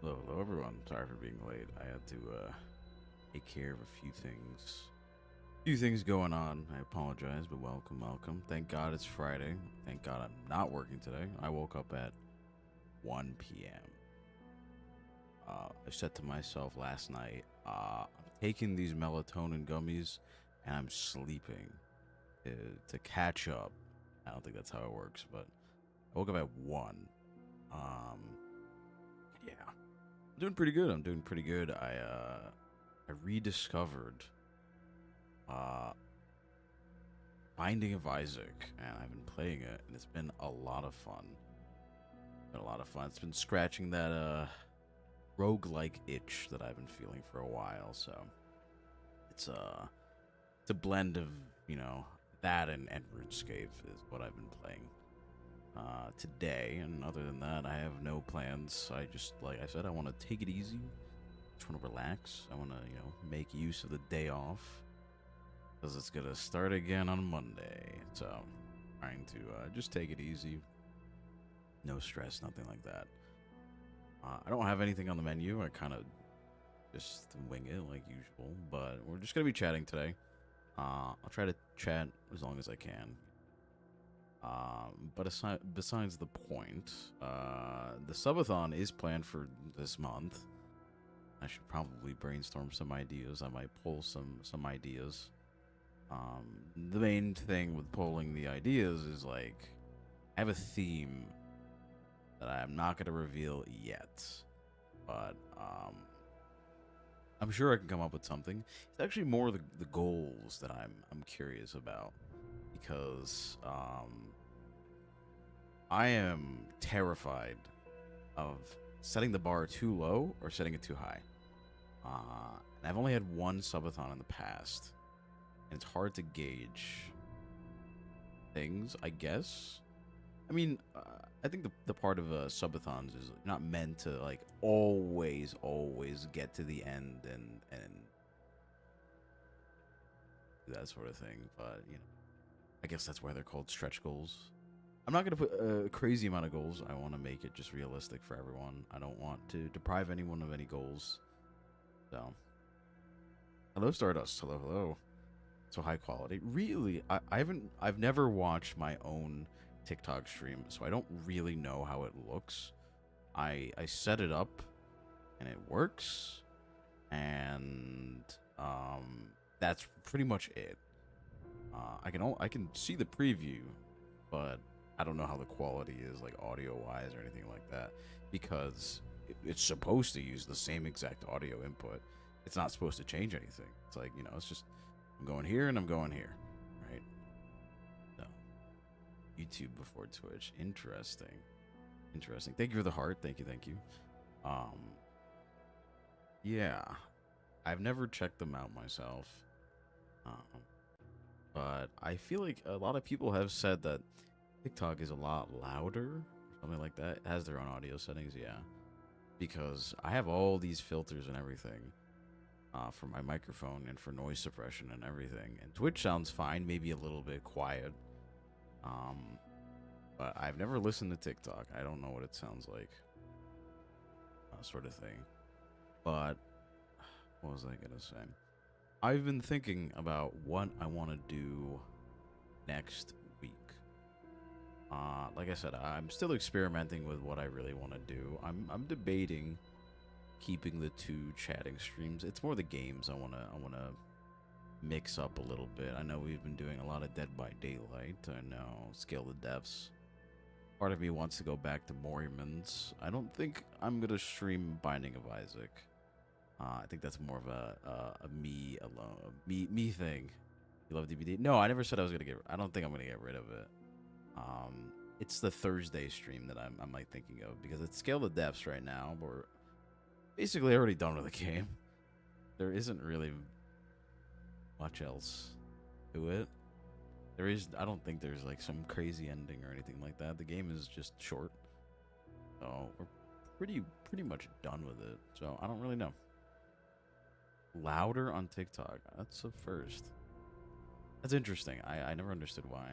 Hello everyone. Sorry for being late. I had to take care of a few things. Few things going on. I apologize, but welcome. Thank God it's Friday. Thank God I'm not working today. I woke up at 1 p.m. I said to myself last night, I'm taking these melatonin gummies and I'm sleeping to catch up. I don't think that's how it works, but I woke up at 1. Um, yeah. I'm doing pretty good. I rediscovered uh Binding of Isaac, and I've been playing it, and it's been a lot of fun. Been a lot of fun. It's been scratching that roguelike itch that I've been feeling for a while. So it's a blend of that and RuneScape is what I've been playing today. And other than that, I have no plans. I just, like I said, I want to take it easy. Just want to relax. I want to make use of the day off because it's gonna start again on Monday. So trying to just take it easy. No stress, nothing like that. I don't have anything on the menu. I kind of just wing it like usual, but we're just gonna be chatting today. I'll try to chat as long as I can. But besides the point, the subathon is planned for this month. I should probably brainstorm some ideas. I might pull some ideas. The main thing with pulling the ideas is like I have a theme that I'm not gonna reveal yet, but I'm sure I can come up with something. It's actually more the goals that I'm curious about because I am terrified of setting the bar too low or setting it too high. And I've only had one subathon in the past, and it's hard to gauge things, I guess. I mean, I think the part of subathons is not meant to like always get to the end and that sort of thing. But I guess that's why they're called stretch goals. I'm not gonna put a crazy amount of goals. I want to make it just realistic for everyone. I don't want to deprive anyone of any goals. So, hello Stardust. Hello. So high quality. Really, I've never watched my own TikTok stream, so I don't really know how it looks. I set it up and it works, and that's pretty much it. I can see the preview, but I don't know how the quality is like audio wise or anything like that because it's supposed to use the same exact audio input. It's not supposed to change anything. It's like it's just I'm going here and I'm going here, right? So YouTube before Twitch. Interesting. Thank you for the heart. Thank you. Um, yeah, I've never checked them out myself. Um, but I feel like a lot of people have said that TikTok is a lot louder or something like that. It has their own audio settings, yeah. Because I have all these filters and everything for my microphone and for noise suppression and everything. And Twitch sounds fine, maybe a little bit quiet. But I've never listened to TikTok. I don't know what it sounds like, sort of thing. But what was I gonna say? I've been thinking about what I want to do next week. Like I said, I'm still experimenting with what I really want to do. I'm debating keeping the two chatting streams. It's more the games I wanna mix up a little bit. I know we've been doing a lot of Dead by Daylight. I know Scale the Depths. Part of me wants to go back to Morriman's. I don't think I'm gonna stream Binding of Isaac. I think that's more of a me alone, me thing. You love DBD? No, I never said I was gonna get. I don't think I'm gonna get rid of it. It's the Thursday stream that I'm like thinking of because it's Scale the Depths right now. But we're basically already done with the game. There isn't really much else to it. I don't think there's like some crazy ending or anything like that. The game is just short. So we're pretty much done with it. So I don't really know. Louder on TikTok. That's a first. That's interesting. I never understood why.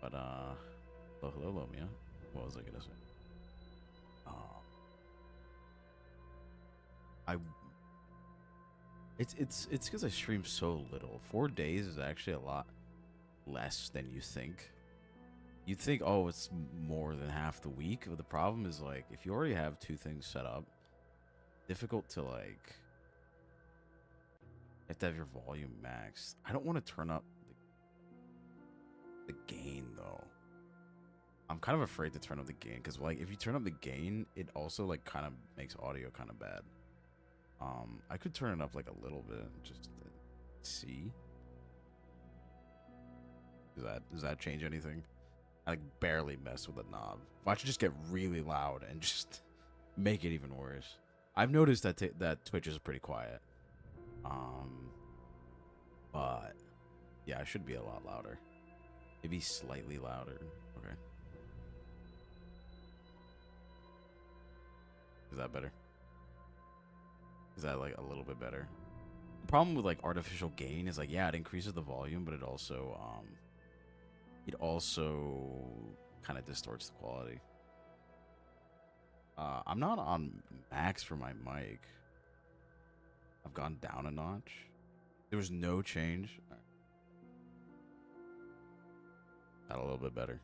But hello Lomia. What was I gonna say? I it's because I stream so little. 4 days is actually a lot less than you think. You think, oh, it's more than half the week, but the problem is like if you already have two things set up, difficult to like. You have to have your volume maxed. I don't want to turn up the gain though. I'm kind of afraid to turn up the gain because like if you turn up the gain, it also like kind of makes audio kind of bad. I could turn it up like a little bit just to see. Does that change anything? I like barely mess with the knob. Watch it just get really loud and just make it even worse. I've noticed that that Twitch is pretty quiet. But yeah, I should be a lot louder. Maybe slightly louder. Okay. Is that better? Is that like a little bit better? The problem with like artificial gain is like, yeah, it increases the volume, but it also kind of distorts the quality. I'm not on max for my mic. I've gone down a notch. There was no change. That a little bit better.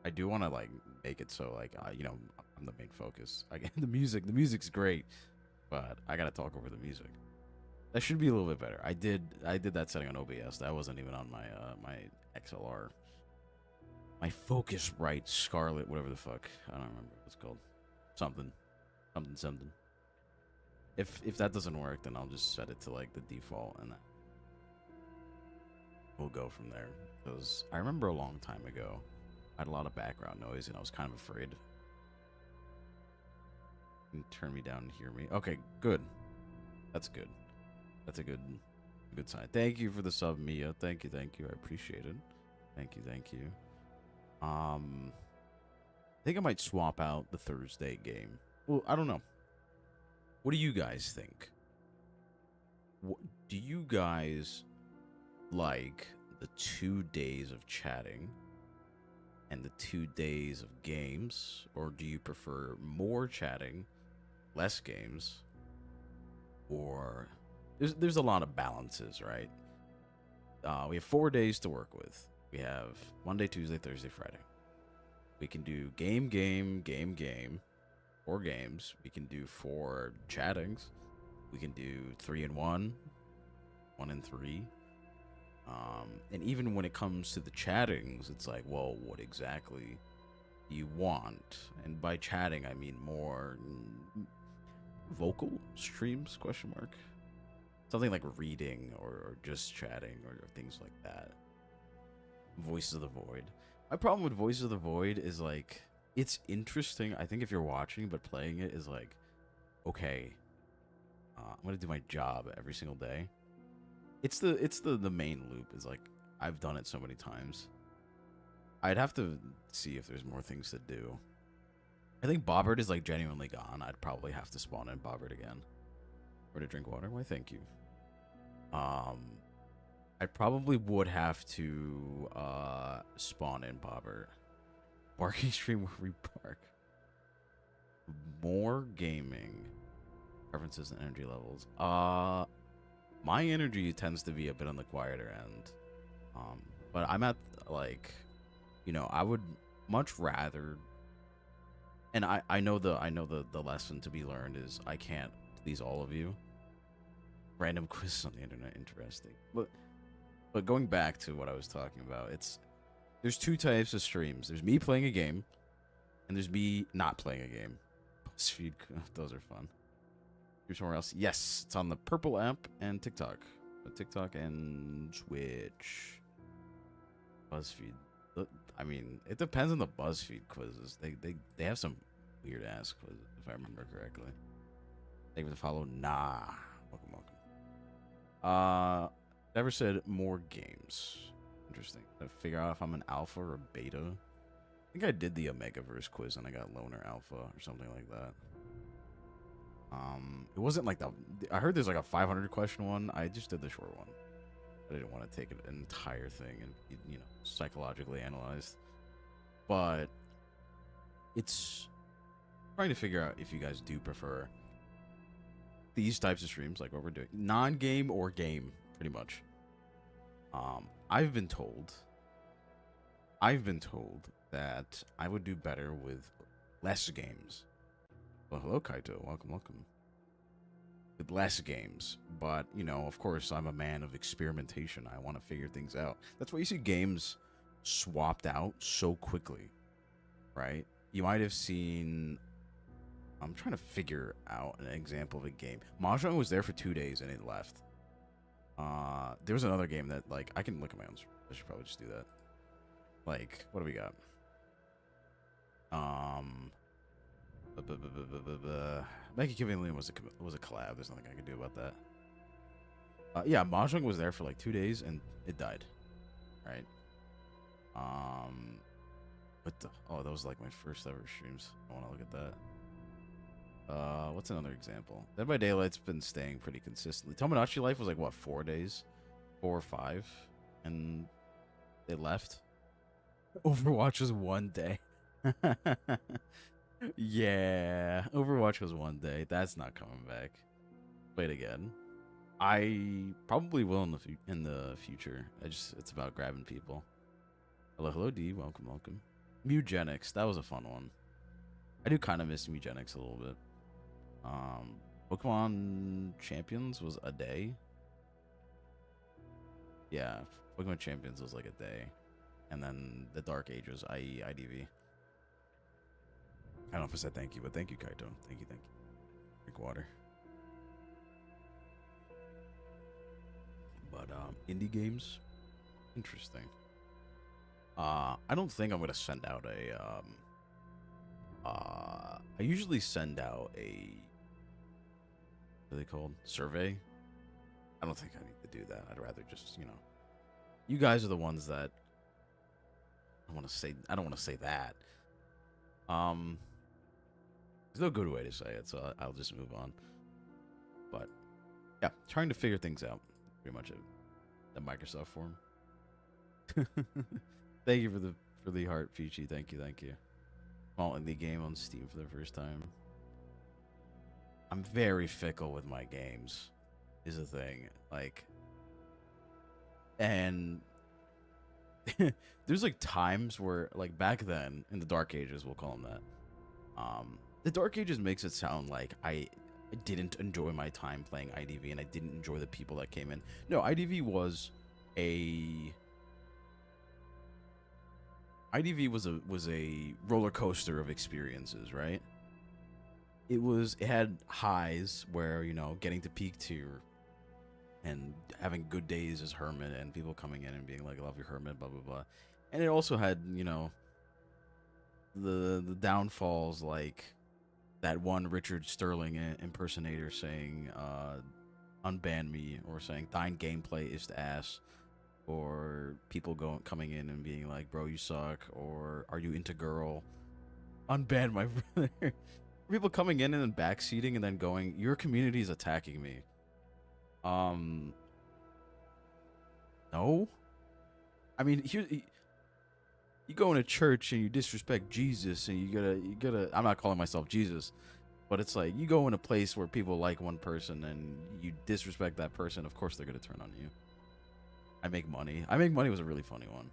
I do want to like make it so like you know, I'm the main focus. Again, the music's great, but I gotta talk over the music. That should be a little bit better. I did that setting on OBS. That wasn't even on my my XLR. My Focusrite Scarlet, whatever the fuck. I don't remember what it's called. Something. If that doesn't work, then I'll just set it to like the default and we'll go from there. Because I remember a long time ago, I had a lot of background noise and I was kind of afraid. You can turn me down and hear me. Okay, good. That's good. That's a good sign. Thank you for the sub, Mia. Thank you. I appreciate it. Thank you. I think I might swap out the Thursday game. Well, I don't know. What do you guys think? Do you guys like the 2 days of chatting and the 2 days of games? Or do you prefer more chatting, less games? Or there's a lot of balances, right? We have 4 days to work with. We have Monday, Tuesday, Thursday, Friday. We can do game, 4 games. We can do 4 chattings. We can do 3 and 1, 1 and 3. And even when it comes to the chattings, it's like, well, what exactly do you want? And by chatting, I mean more vocal streams, question mark. Something like reading or just chatting or things like that. Voices of the Void. My problem with Voices of the Void is like, it's interesting, I think, if you're watching, but playing it is like, okay, I'm gonna do my job every single day. It's the main loop. Is like, I've done it so many times. I'd have to see if there's more things to do. I think Bobbert is like genuinely gone. I'd probably have to spawn in Bobbert again. Or to drink water. Why, thank you. I probably would have to spawn in Bobbert. Barking stream where we bark. More gaming. Preferences and energy levels. My energy tends to be a bit on the quieter end. But I'm at like, you know, I would much rather, and I know the lesson to be learned is I can't please all of you. Random quizzes on the internet, interesting. But going back to what I was talking about, there's 2 types of streams. There's me playing a game, and there's me not playing a game. BuzzFeed, those are fun. You're somewhere else? Yes, it's on the Purple app and TikTok. TikTok and Twitch. BuzzFeed. I mean, it depends on the BuzzFeed quizzes. They have some weird ass quizzes, if I remember correctly. Thank you for the follow. Nah. Welcome. Never said more games. Interesting. To figure out if I'm an alpha or a beta. I think I did the Omegaverse quiz and I got loner alpha or something like that. It wasn't like I heard there's like a 500 question one. I just did the short one. I didn't want to take an entire thing and, you know, psychologically analyzed. But it's trying to figure out if you guys do prefer these types of streams, like what we're doing, non-game or game, pretty much. I've been told that I would do better with less games. Well, hello, Kaito. Welcome. With less games, but you know, of course, I'm a man of experimentation. I want to figure things out. That's why you see games swapped out so quickly, right? You might have seen. I'm trying to figure out an example of a game. Mahjong was there for 2 days and it left. There was another game that, like, I can look at my own. I should probably just do that. Like, what do we got? Make Killing was a collab. There's nothing I can do about that. Yeah, Mahjong was there for like 2 days and it died. Right. What the? Oh, that was like my first ever streams. I want to look at that. What's another example? Dead by Daylight's been staying pretty consistently. Tomodachi Life was like, what, 4 days? 4 or 5? And they left. Overwatch was 1 day. Yeah, Overwatch was 1 day. That's not coming back. Play it again. I probably will in the future. It's about grabbing people. Hello, D. Welcome. Mugenics. That was a fun one. I do kind of miss Mugenics a little bit. Pokemon Champions was a day. Yeah, Pokemon Champions was like a day. And then the Dark Ages, i.e. IDV. I don't know if I said thank you, but thank you, Kaito. Thank you. Drink water. But indie games, interesting. I don't think I'm gonna send out a I usually send out a, what are they called? Survey. I don't think I need to do that. I'd rather just, you know, you guys are the ones that I don't want to say that. There's no good way to say it, so I'll just move on. But yeah, trying to figure things out. Pretty much it. The Microsoft form. Thank you for the heart, Peachy. Thank you. Small indie game on Steam for the first time. I'm very fickle with my games, is the thing. Like, and there's like times where, like back then in the Dark Ages, we'll call them that. The Dark Ages makes it sound like I didn't enjoy my time playing IDV and I didn't enjoy the people that came in. No, IDV was a roller coaster of experiences, right? It had highs where, you know, getting to peak tier and having good days as Hermit and people coming in and being like, I love your Hermit, blah, blah, blah. And it also had, you know, the downfalls, like that one Richard Sterling impersonator saying, unban me, or saying thine gameplay is ass, or people coming in and being like, bro, you suck, or are you into girl? Unban my brother. People coming in and then backseating and then going, your community is attacking me. No. I mean, you go in a church and you disrespect Jesus, and you gotta. I'm not calling myself Jesus, but it's like you go in a place where people like one person and you disrespect that person. Of course, they're gonna turn on you. I Make Money. I Make Money was a really funny one.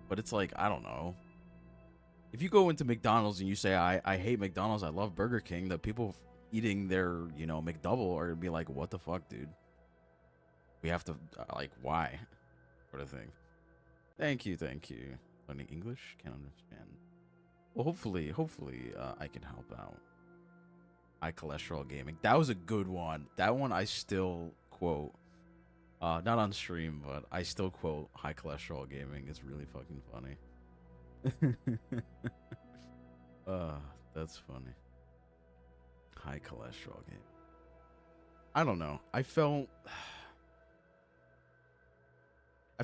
But it's like, I don't know. If you go into McDonald's and you say, I hate McDonald's, I love Burger King, the people eating their, you know, McDouble are gonna be like, what the fuck, dude? We have to, like, why? Sort of thing. Thank you. Learning English? Can't understand. Well, hopefully, I can help out. High cholesterol gaming. That was a good one. That one I still quote. Not on stream, but I still quote high cholesterol gaming. It's really fucking funny. That's funny. High cholesterol game. I don't know. I felt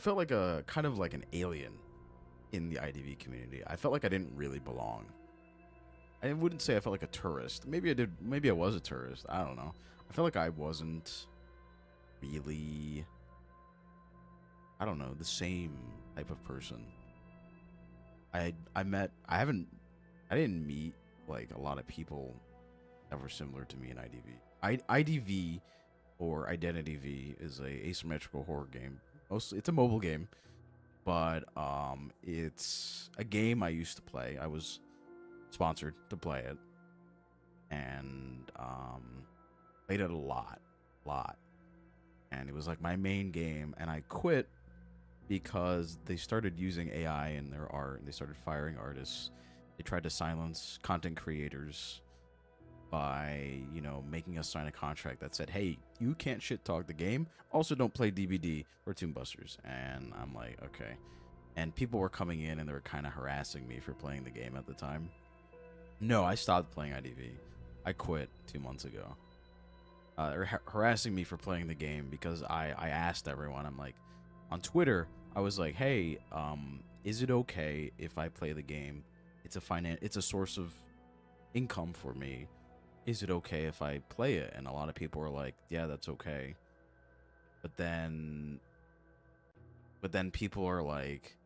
like a kind of like an alien in the IDV community. I felt like I didn't really belong. I wouldn't say I felt like a tourist. Maybe I did. Maybe I was a tourist. I don't know. I felt like I wasn't really, I don't know, the same type of person. I didn't meet like a lot of people that were similar to me in IDV. IDV, or Identity V, is a asymmetrical horror game. Mostly, it's a mobile game, but it's a game I used to play. I was sponsored to play it, and played it a lot. And it was like my main game, and I quit because they started using AI in their art, and they started firing artists. They tried to silence content creators by, making us sign a contract that said, hey, you can't shit talk the game. Also, don't play DBD or Tomb Busters. And I'm like, okay. And people were coming in and they were kind of harassing me for playing the game at the time. No, I stopped playing IDV. I quit 2 months ago. They're harassing me for playing the game because I asked everyone. I'm like, on Twitter, I was like, hey, is it okay if I play the game? It's a source of income for me. Is it okay if I play it? And a lot of people were like, yeah, that's okay. But then people are like,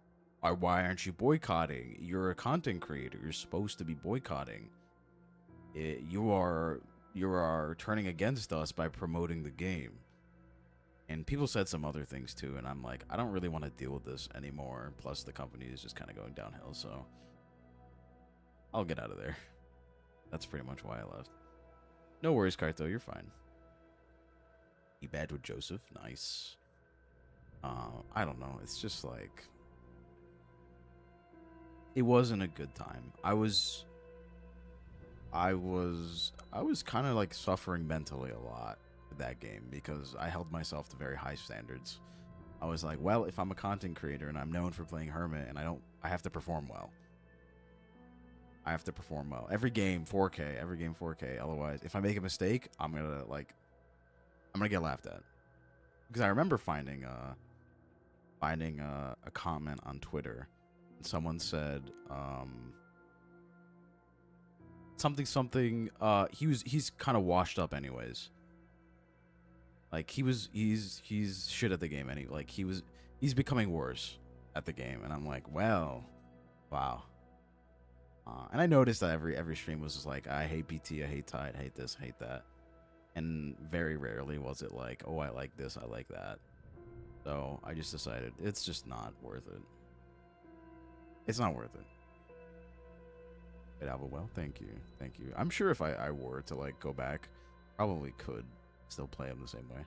why aren't you boycotting? You're a content creator. You're supposed to be boycotting. You are turning against us by promoting the game. And people said some other things too, and I'm like, I don't really want to deal with this anymore. Plus, the company is just kind of going downhill, so I'll get out of there. That's pretty much why I left. No worries, Kaito, you're fine. He bad with Joseph, nice. I don't know, it's just like, it wasn't a good time. I was kind of like suffering mentally a lot with that game because I held myself to very high standards. I was like, well, if I'm a content creator and I'm known for playing Hermit, and I have to perform well. Every game 4K. Otherwise, if I make a mistake, I'm gonna get laughed at. Because I remember finding a comment on Twitter, and someone said something. He's kind of washed up anyways. Like he's shit at the game, he's becoming worse at the game, and I'm like, well, wow. And I noticed that every stream was just like, I hate BT, I hate Tide, I hate this, I hate that. And very rarely was it like, oh, I like this, I like that. So I just decided it's just not worth it. It's not worth it. But well, thank you. I'm sure if I were to like go back, probably could still play them the same way.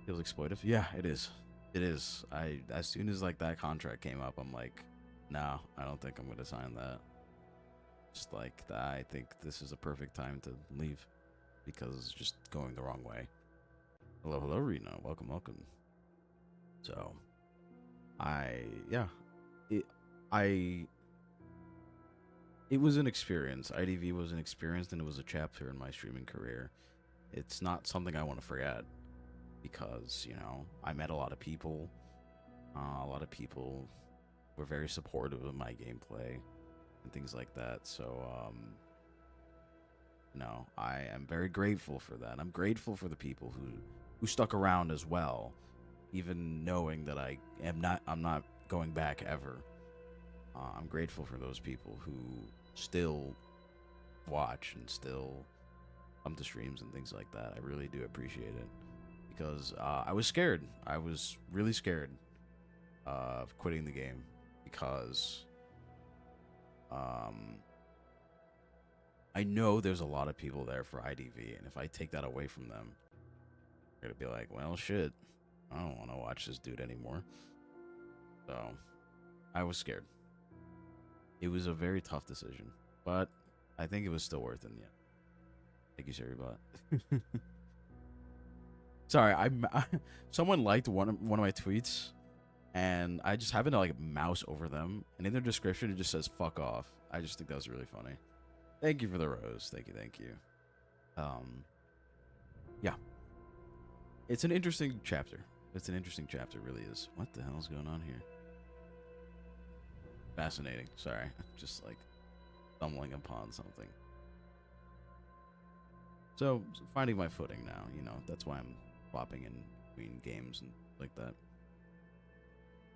Feels exploitive? Yeah, it is. As soon as like that contract came up, I'm like, no, I don't think I'm gonna sign that. Just like that, I think this is a perfect time to leave because it's just going the wrong way. Hello, Reno. Welcome. So, it was an experience. IDV was an experience, and it was a chapter in my streaming career. It's not something I want to forget because, I met a lot of people. A lot of people were very supportive of my gameplay and things like that. So, I am very grateful for that. I'm grateful for the people who stuck around as well, even knowing that I'm not going back ever. I'm grateful for those people who still watch and still come to streams and things like that. I really do appreciate it because I was scared. I was really scared of quitting the game because I know there's a lot of people there for IDV, and if I take that away from them, they're gonna be like, well, shit, I don't want to watch this dude anymore. So I was scared. It was a very tough decision, but I think it was still worth it in the end. Thank you, Sherry Bot. Sorry, someone liked one of my tweets, and I just happened to like mouse over them, and in their description it just says "fuck off." I just think that was really funny. Thank you for the rose. Thank you. Yeah, it's an interesting chapter. It really is. What the hell is going on here? Fascinating. Sorry, I'm just like stumbling upon something. So finding my footing now, that's why I'm flopping in between games and like that.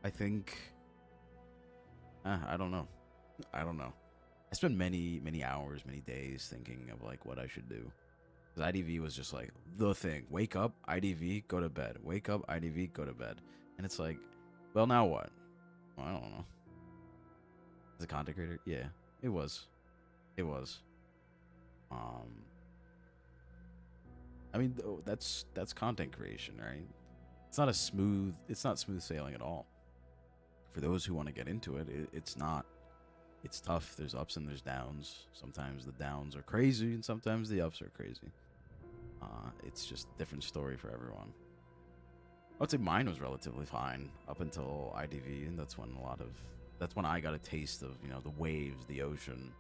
I think I don't know. I spent many hours, many days thinking of like what I should do. Because IDV was just like the thing. Wake up, IDV, go to bed. Wake up, IDV, go to bed. And it's like, well, now what? Well, I don't know. As a content creator, yeah, it was. It was. I mean, that's content creation, right? It's not smooth sailing at all. For those who want to get into it, it's not. It's tough. There's ups and there's downs. Sometimes the downs are crazy, and sometimes the ups are crazy. It's just a different story for everyone. I would say mine was relatively fine up until IDV, and that's when I got a taste of, you know, the waves, the ocean.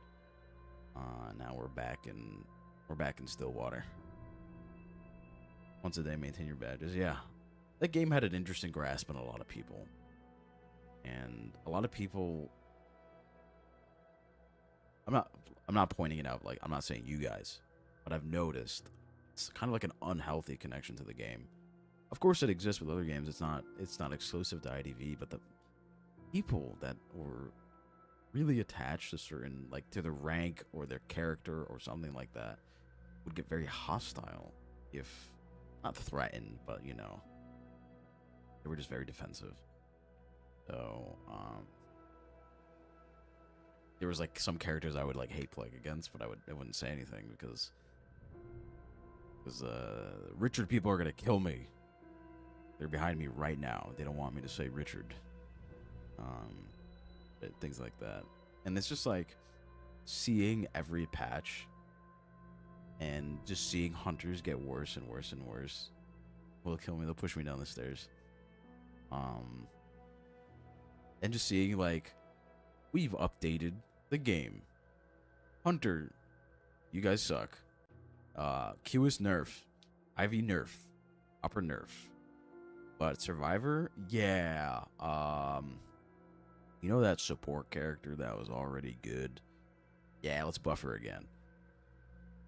Now we're back in still water. Once a day, maintain your badges. Yeah, that game had an interesting grasp on a lot of people, and a lot of people. I'm not pointing it out. Like, I'm not saying you guys, but I've noticed it's kind of like an unhealthy connection to the game. Of course, it exists with other games. It's not exclusive to IDV, but the people that were really attached to certain, like, to the rank or their character or something like that would get very hostile, if not threatened, but, you know, they were just very defensive. So there was like some characters I would like hate playing against, but I wouldn't say anything because Richard people are gonna kill me. They're behind me right now. They don't want me to say Richard. Things like that. And it's just like seeing every patch and just seeing hunters get worse and worse and worse will kill me. They'll push me down the stairs. And just seeing like we've updated the game. Hunter, you guys suck. Q is nerf. IV nerf. Upper nerf. But Survivor, yeah. You know that support character that was already good? Yeah, let's buff her again.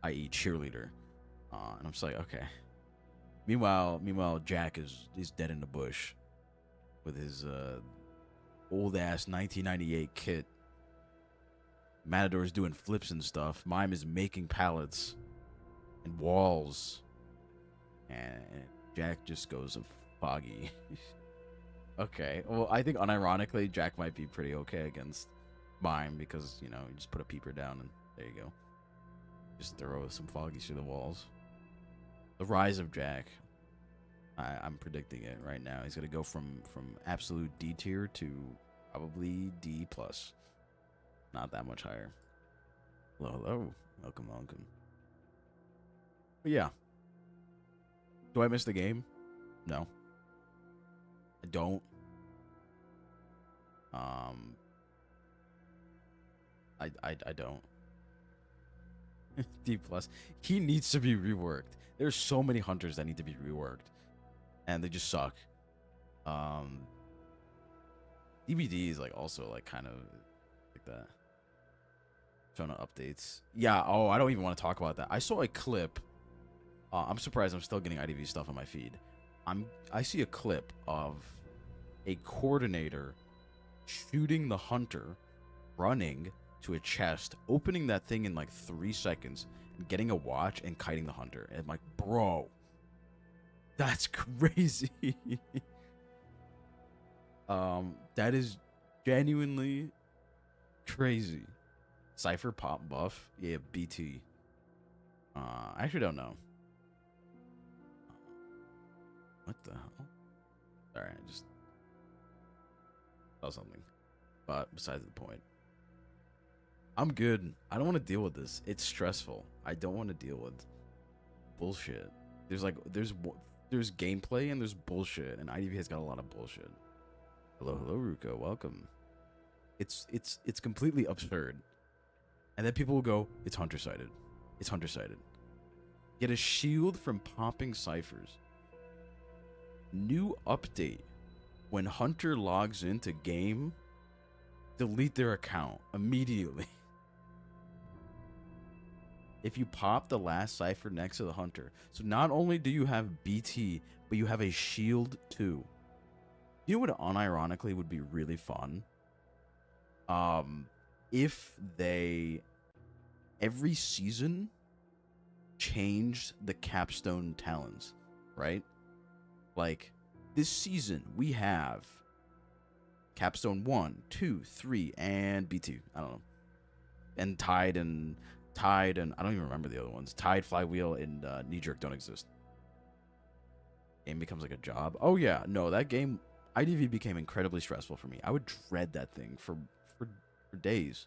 I.e. cheerleader. And I'm just like, okay. Meanwhile, Jack is dead in the bush with his old ass 1998 kit. Matador's doing flips and stuff. Mime is making pallets and walls, and Jack just goes foggy. Okay, well, I think unironically Jack might be pretty okay against Mime because, you know, you just put a peeper down and there you go. Just throw some foggies through the walls. The rise of Jack. I'm predicting it right now. He's gonna go from absolute D tier to probably D plus. Not that much higher. Hello. Welcome. But yeah. Do I miss the game? No. I don't. I don't. D plus. He needs to be reworked. There's so many hunters that need to be reworked, and they just suck. DBD is like also like kind of like that. Showing updates. Yeah. Oh, I don't even want to talk about that. I saw a clip. I'm surprised I'm still getting IDV stuff on my feed. I see a clip of a coordinator shooting the hunter, running to a chest, opening that thing in like 3 seconds, and getting a watch and kiting the hunter. And I'm like, bro, that's crazy. That is genuinely crazy. Cypher pop buff, yeah, BT. I actually don't know. What the hell? Sorry, I just saw something. But besides the point, I'm good. I don't want to deal with this. It's stressful. I don't want to deal with bullshit. There's gameplay and there's bullshit, and IDV has got a lot of bullshit. Hello, Ruko. Welcome. It's completely absurd. And then people will go, it's hunter-sided. It's hunter-sided. Get a shield from popping ciphers. New update. When hunter logs into game, delete their account immediately. If you pop the last cipher next to the hunter. So not only do you have BT, but you have a shield too. You know what unironically would be really fun? if they every season changed the capstone talents, right? Like this season we have capstone 1, 2, 3, and B2. I don't know. And Tide and I don't even remember the other ones. Tide, Flywheel, and Knee Jerk don't exist. Game becomes like a job. Oh yeah, no, that game IDV became incredibly stressful for me. I would dread that thing for days.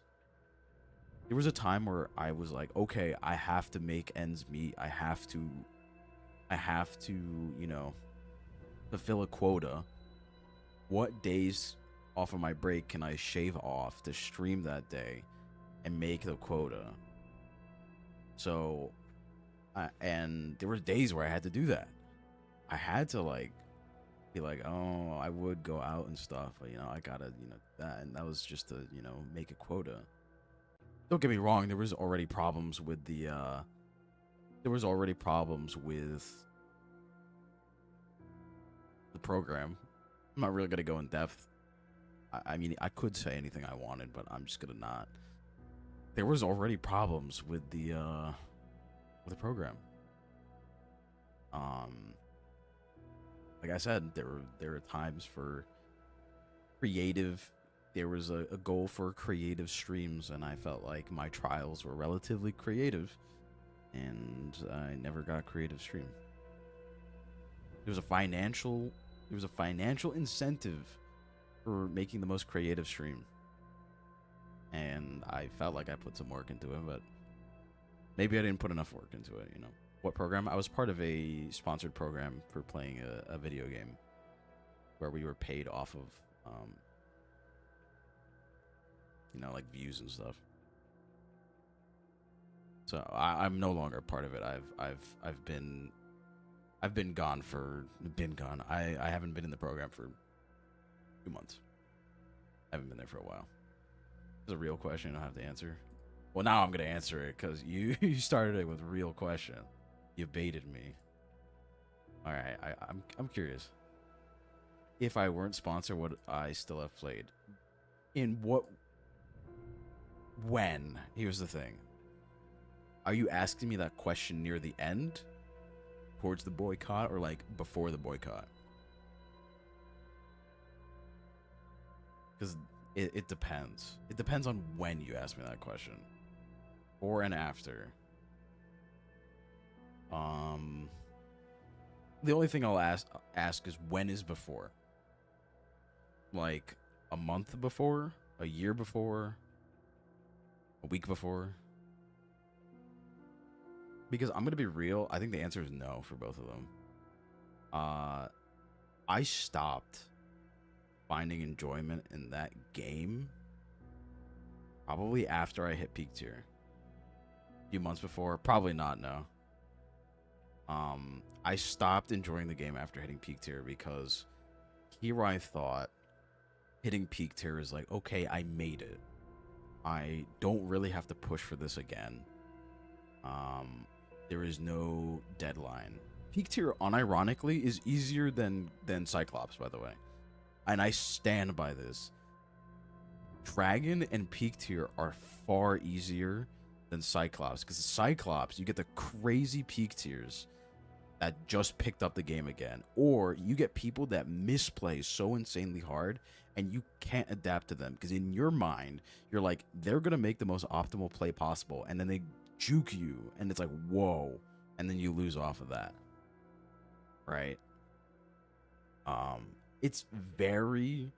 There was a time where I was like, okay, I have to make ends meet. I have to, you know, fulfill a quota. What days off of my break can I shave off to stream that day and make the quota? So, and there were days where I had to do that. I had to like be like, oh, I would go out and stuff, but you know, I gotta, you know, that, and that was just to, you know, make a quota. Don't get me wrong, there was already problems with the, program. I'm not really gonna go in depth. I mean, I could say anything I wanted, but I'm just gonna not. There was already problems with the program. Like I said, there were times for creative. There was a goal for creative streams, and I felt like my trials were relatively creative, and I never got a creative stream. There was a financial incentive for making the most creative stream, and I felt like I put some work into it, but maybe I didn't put enough work into it. You know, what program? I was part of a sponsored program for playing a video game where we were paid off of you know, like views and stuff. So I'm no longer a part of it. I've been gone. I haven't been in the program for 2 months. I haven't been there for a while. It's a real question I don't have to answer. Well, now I'm gonna answer it because you started it with a real question. You baited me. All right, I'm curious. If I weren't sponsored, would I still have played? In what? When? Here's the thing. Are you asking me that question near the end, towards the boycott, or like before the boycott? Because it depends. It depends on when you ask me that question. Before and after. The only thing I'll ask is when is before? Like a month before? A year before? A week before? Because I'm gonna be real, I think the answer is no for both of them. I stopped finding enjoyment in that game probably after I hit peak tier. A few months before, probably not, no. I stopped enjoying the game after hitting peak tier because here I thought hitting peak tier is like, okay, I made it. I don't really have to push for this again. There is no deadline. Peak tier, unironically, is easier than Cyclops, by the way. And I stand by this. Dragon and peak tier are far easier than Cyclops. Because Cyclops, you get the crazy peak tiers that just picked up the game again. Or you get people that misplay so insanely hard and you can't adapt to them. Because in your mind, you're like, they're going to make the most optimal play possible. And then they juke you. And it's like, whoa. And then you lose off of that. Right? It's very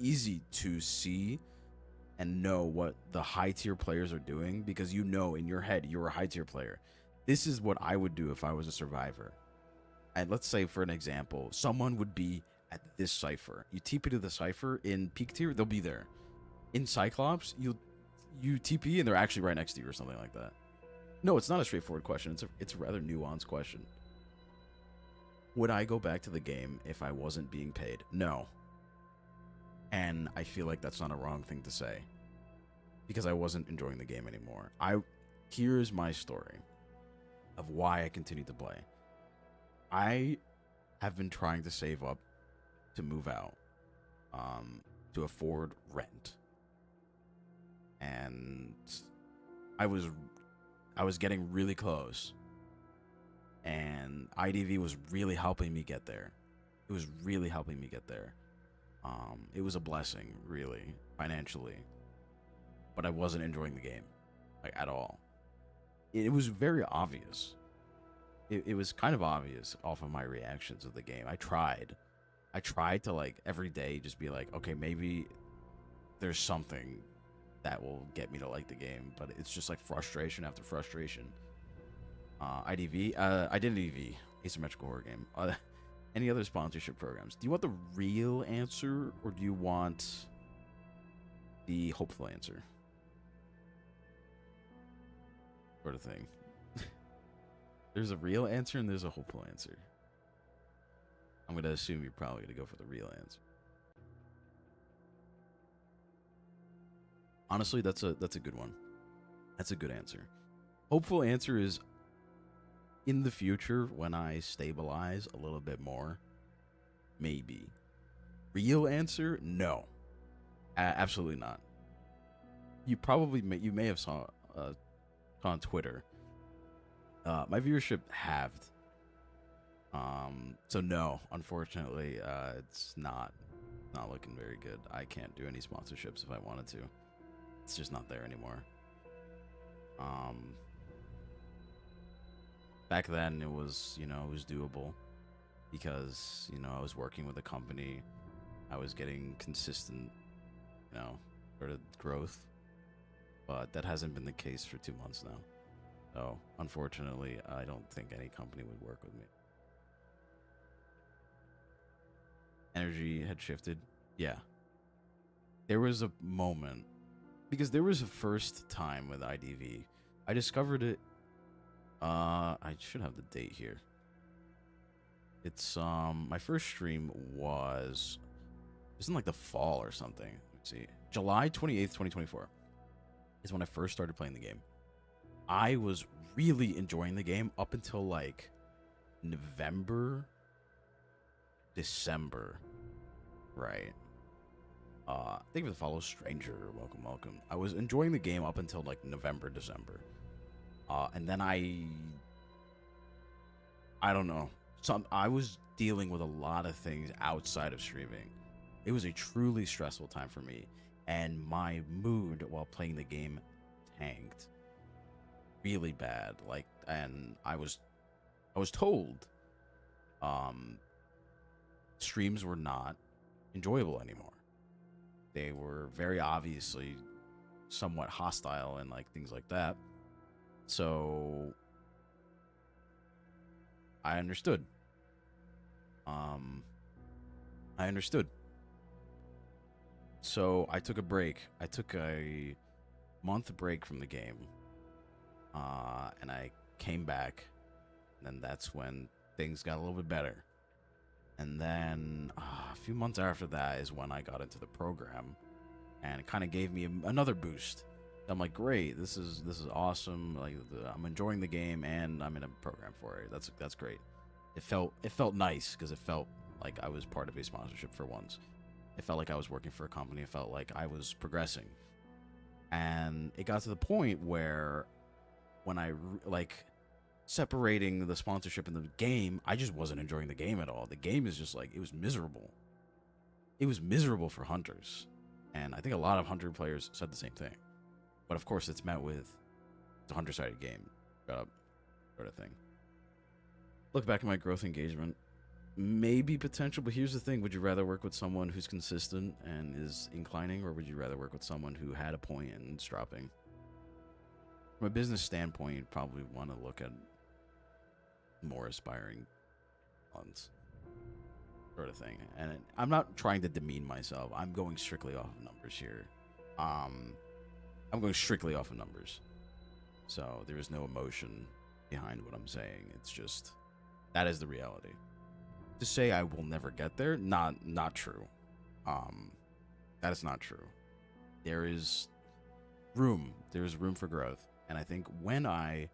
easy to see and know what the high tier players are doing because you know in your head you're a high tier player. This is what I would do if I was a survivor. And let's say, for an example, someone would be at this cipher. You TP to the cipher in peak tier, they'll be there. In Cyclops, you TP and they're actually right next to you or something like that. No, it's not a straightforward question. It's a rather nuanced question. Would I go back to the game if I wasn't being paid? No. And I feel like that's not a wrong thing to say. Because I wasn't enjoying the game anymore. Here's my story of why I continue to play. I have been trying to save up to move out. To afford rent. and I was getting really close, and IDV was really helping me get there. It was really helping me get there. It was a blessing, really, financially, but I wasn't enjoying the game, like, at all. It was very obvious. It was kind of obvious off of my reactions of the game. I tried to, like, every day just be like, okay, maybe there's something that will get me to like the game, but it's just like frustration after frustration. IDV, Identity V, asymmetrical horror game. Any other sponsorship programs? Do you want the real answer, or do you want the hopeful answer? Sort of thing. There's a real answer and there's a hopeful answer. I'm gonna assume you're probably gonna go for the real answer. Honestly, that's a good one. That's a good answer. Hopeful answer is, in the future, when I stabilize a little bit more, maybe. Real answer, no. Absolutely not. You may have saw on Twitter. My viewership halved. So no, unfortunately, it's not looking very good. I can't do any sponsorships if I wanted to. It's just not there anymore. Back then it was doable because, I was working with a company. I was getting consistent, sort of growth. But that hasn't been the case for 2 months now. So, unfortunately, I don't think any company would work with me. Energy had shifted. Yeah. There was a moment, because there was a first time with IDV. I discovered it. I should have the date here. It's my first stream was in like the fall or something. Let's see. July 28th, 2024 is when I first started playing the game. I was really enjoying the game up until like November, December, right? Thank you for the follow, stranger. Welcome. I was enjoying the game up until like November, December. And then I don't know. I was dealing with a lot of things outside of streaming. It was a truly stressful time for me, and my mood while playing the game tanked really bad. Like, and I was told streams were not enjoyable anymore. They were very obviously somewhat hostile and like things like that. So I understood. So I took a break. I took a month break from the game. And I came back. And then that's when things got a little bit better. And then a few months after that is when I got into the program. And it kind of gave me another boost. I'm like, great, this is awesome. Like, I'm enjoying the game, and I'm in a program for it. That's great. It felt nice because it felt like I was part of a sponsorship for once. It felt like I was working for a company. It felt like I was progressing. And it got to the point where when I separating the sponsorship and the game, I just wasn't enjoying the game at all. The game is just like, it was miserable. It was miserable for hunters. And I think a lot of hunter players said the same thing. But of course, it's met with the hunter-sided game. Shut up, sort of thing. Look back at my growth engagement. Maybe potential, but here's the thing. Would you rather work with someone who's consistent and is inclining, or would you rather work with someone who had a point and is dropping? From a business standpoint, you'd probably want to look at more aspiring ones, sort of thing. And I'm not trying to demean myself. I'm going strictly off of numbers here. I'm going strictly off of numbers. So there is no emotion behind what I'm saying. It's just, that is the reality. To say I will never get there, not true. That is not true. There is room for growth. And I think when I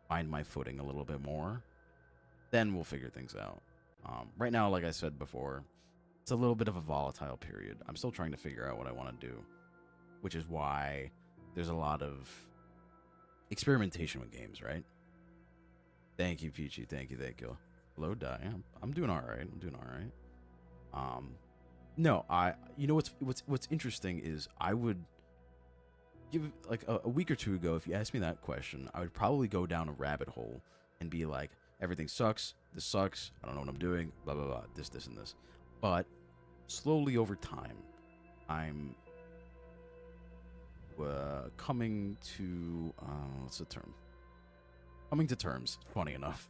find my footing a little bit more, then we'll figure things out. Right now, like I said before, it's a little bit of a volatile period. I'm still trying to figure out what I want to do, which is why there's a lot of experimentation with games, right? Thank you, Peachy. Thank you. Hello, Di. I'm doing all right. No, you know what's interesting is I would give like a week or two ago, if you asked me that question, I would probably go down a rabbit hole and be like, everything sucks. This sucks. I don't know what I'm doing. Blah blah blah. This and this. But slowly over time, I'm coming to what's the term? Coming to terms. Funny enough,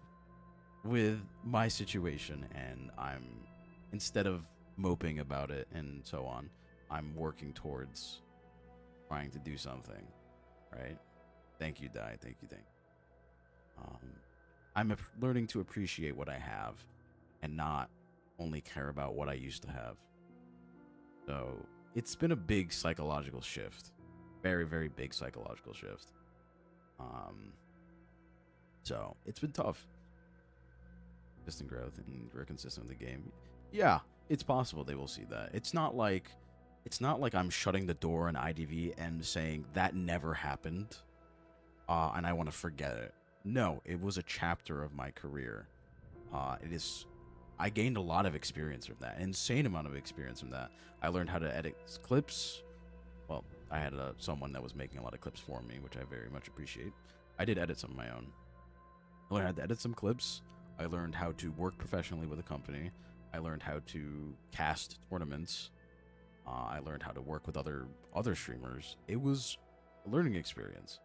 with my situation, and I'm, instead of moping about it and so on, I'm working towards trying to do something, right? Thank you, Di. Thank you. I'm learning to appreciate what I have and not only care about what I used to have. So it's been a big psychological shift. Very, very big psychological shift. So it's been tough. Consistent growth and we're consistent with the game. Yeah, it's possible they will see that. It's not like I'm shutting the door on IDV and saying that never happened, and I want to forget it. No, it was a chapter of my career. I gained a lot of experience from that, an insane amount of experience from that. I learned how to edit clips. Well, I had someone that was making a lot of clips for me, which I very much appreciate. I did edit some of my own. I learned how to edit some clips. I learned how to work professionally with a company. I learned how to cast tournaments. I learned how to work with other streamers. It was a learning experience,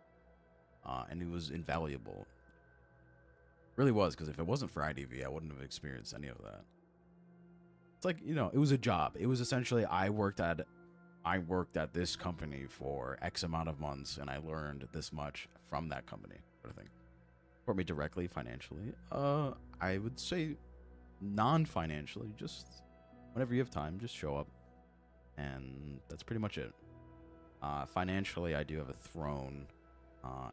and it was invaluable. It really was, because if it wasn't for IDV, I wouldn't have experienced any of that. It's like, it was a job. It was essentially I worked at this company for X amount of months, and I learned this much from that company, sort of thing. Support me directly financially. I would say non-financially, just whenever you have time, just show up. And that's pretty much it. Financially, I do have a throne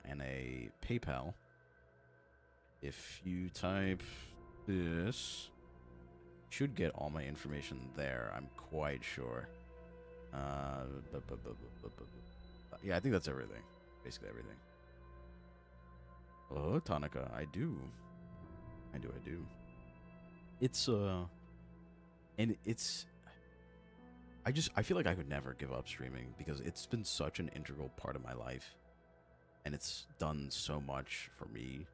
and a PayPal. If you type this, you should get all my information there, I'm quite sure. Yeah, I think that's everything. Basically everything. Oh, Tanaka, I do. It's I feel like I could never give up streaming because it's been such an integral part of my life, and it's done so much for me.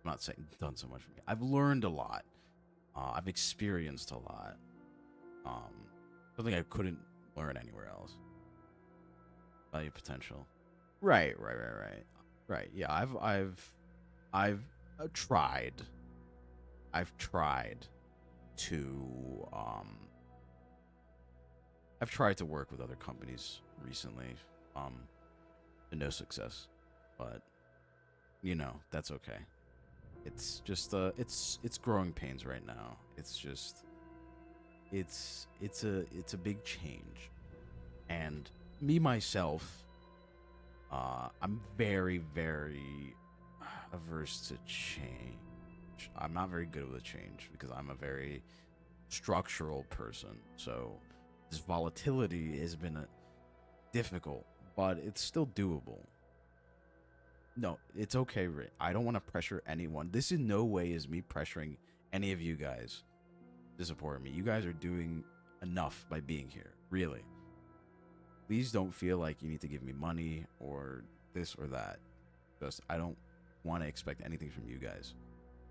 I'm not saying done so much for me. I've learned a lot. I've experienced a lot. Something I couldn't learn anywhere else. Value potential. Right. Yeah, I've tried. I've tried to work with other companies recently, to no success, but that's okay. It's just it's growing pains right now. It's just it's a big change, and me myself, I'm very, very averse to change. I'm not very good with change because I'm a very structural person. So this volatility has been difficult, but it's still doable. No, it's okay, Rick. I don't want to pressure anyone. This in no way is me pressuring any of you guys to support me. You guys are doing enough by being here, really. Please don't feel like you need to give me money or this or that. Just, I don't want to expect anything from you guys.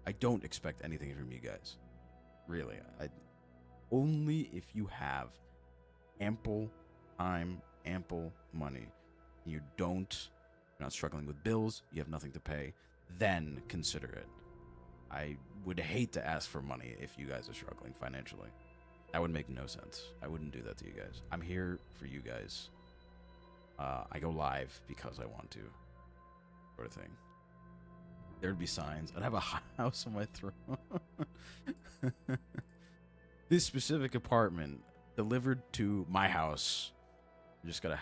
I don't expect anything from you guys. Really. Only if you have ample time, ample money, and you're not struggling with bills, you have nothing to pay, then consider it. I would hate to ask for money if you guys are struggling financially. That would make no sense. I wouldn't do that to you guys. I'm here for you guys. I go live because I want to, sort of thing. There'd be signs. I'd have a house on my throne. This specific apartment delivered to my house. I just got a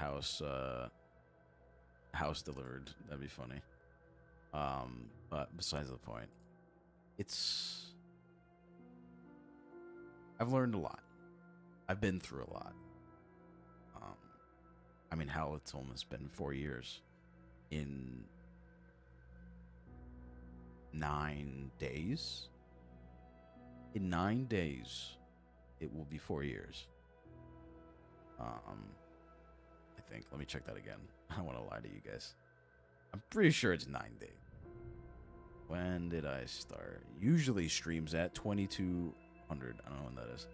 house delivered. That'd be funny. But besides the point, I've learned a lot. I've been through a lot. I mean, hell, it's almost been 4 years. In 9 days? In 9 days, it will be 4 years. I think. Let me check that again. I don't want to lie to you guys. I'm pretty sure it's 9 days. When did I start? Usually streams at 2200. I don't know when that is.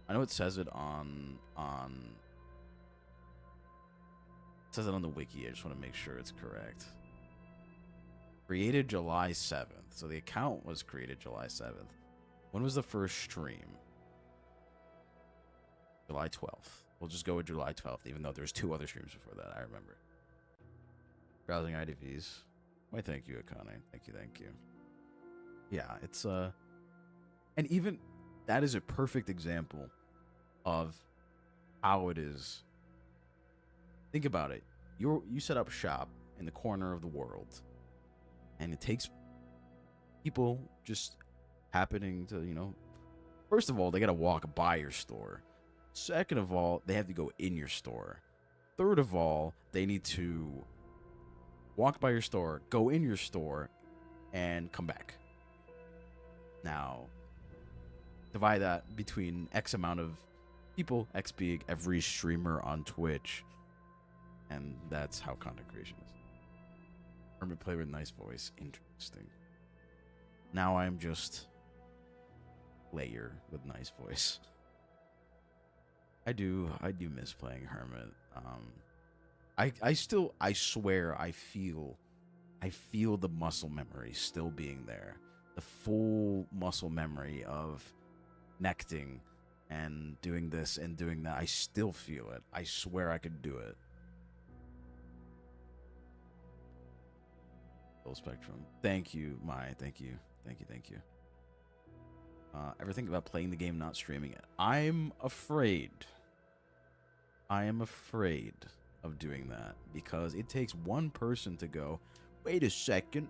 I know it says it on it says it on the wiki. I just want to make sure it's correct. Created July 7th. So the account was created July 7th. When was the first stream? July 12th. We'll just go with July 12th, even though there's 2 other streams before that. I remember. Browsing IDVs. Why, thank you, Akane. Thank you. Yeah, it's and even that is a perfect example of how it is. Think about it. You set up shop in the corner of the world, and it takes people just happening to, first of all, they got to walk by your store. Second of all, they have to go in your store. Third of all, they need to walk by your store, go in your store, and come back. Now, divide that between X amount of people, X being every streamer on Twitch, and that's how content creation is. Hermit play with nice voice. Interesting. Now I'm just Layer with nice voice. I do miss playing Hermit. I swear I feel the muscle memory still being there. The full muscle memory of connecting and doing this and doing that. I still feel it. I swear I could do it. Full spectrum. Thank you, Mai. Thank you. Ever think about playing the game, not streaming it? I am afraid of doing that because it takes one person to go, wait a second,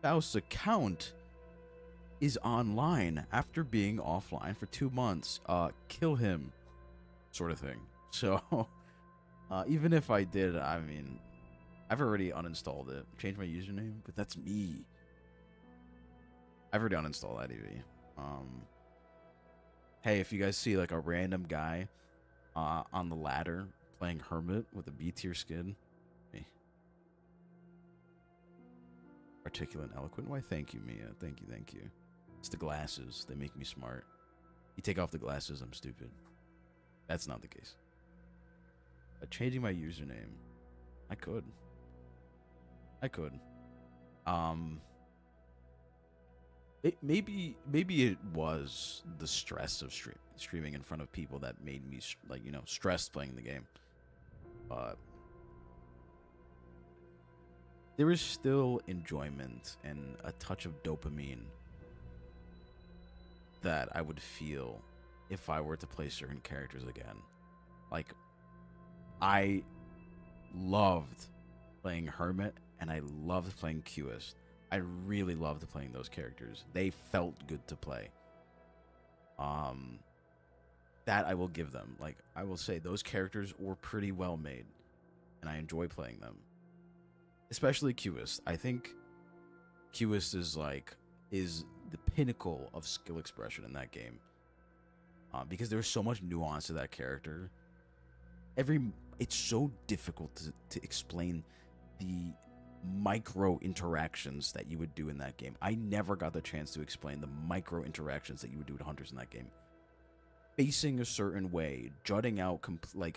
Faust's account is online after being offline for 2 months. Kill him, sort of thing. So, even if I did, I mean, I've already uninstalled it, changed my username, but that's me. I've already uninstalled IDV. Hey, if you guys see like a random guy on the ladder playing Hermit with a B tier skin, me. Articulate and eloquent. Why, thank you, Mia. Thank you. It's the glasses. They make me smart. You take off the glasses, I'm stupid. That's not the case. Changing my username. I could. Maybe it was the stress of streaming in front of people that made me stressed playing the game. But there is still enjoyment and a touch of dopamine that I would feel if I were to play certain characters again. Like, I loved playing Hermit and I loved playing QS. I really loved playing those characters. They felt good to play. That I will give them. Like, I will say those characters were pretty well made, and I enjoy playing them. Especially QS. I think QS is the pinnacle of skill expression in that game. Because there's so much nuance to that character. It's so difficult to explain the micro interactions that you would do in that game. I never got the chance to explain the micro interactions that you would do to hunters in that game. Facing a certain way, jutting out for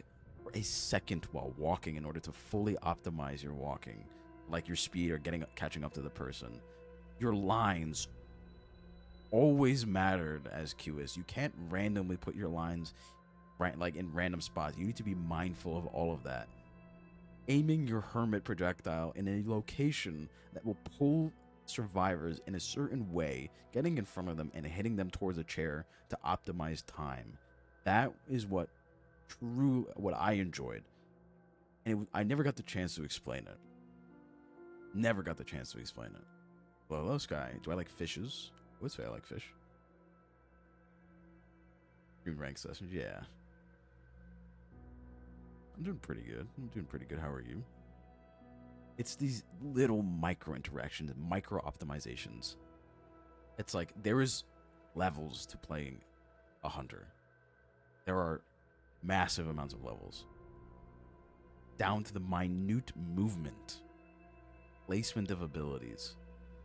a second while walking in order to fully optimize your walking, like your speed or catching up to the person. Your lines always mattered as QS. You can't randomly put your lines in random spots. You need to be mindful of all of that. Aiming your Hermit projectile in a location that will pull survivors in a certain way, getting in front of them and hitting them towards a chair to optimize time. That is what I enjoyed. And I never got the chance to explain it. Hello, Sky. Do I like fishes? I would say I like fish. Stream rank sessions, yeah. I'm doing pretty good. I'm doing pretty good. How are you? It's these little micro interactions, micro optimizations. It's like there is levels to playing a hunter. There are massive amounts of levels, down to the minute movement, placement of abilities.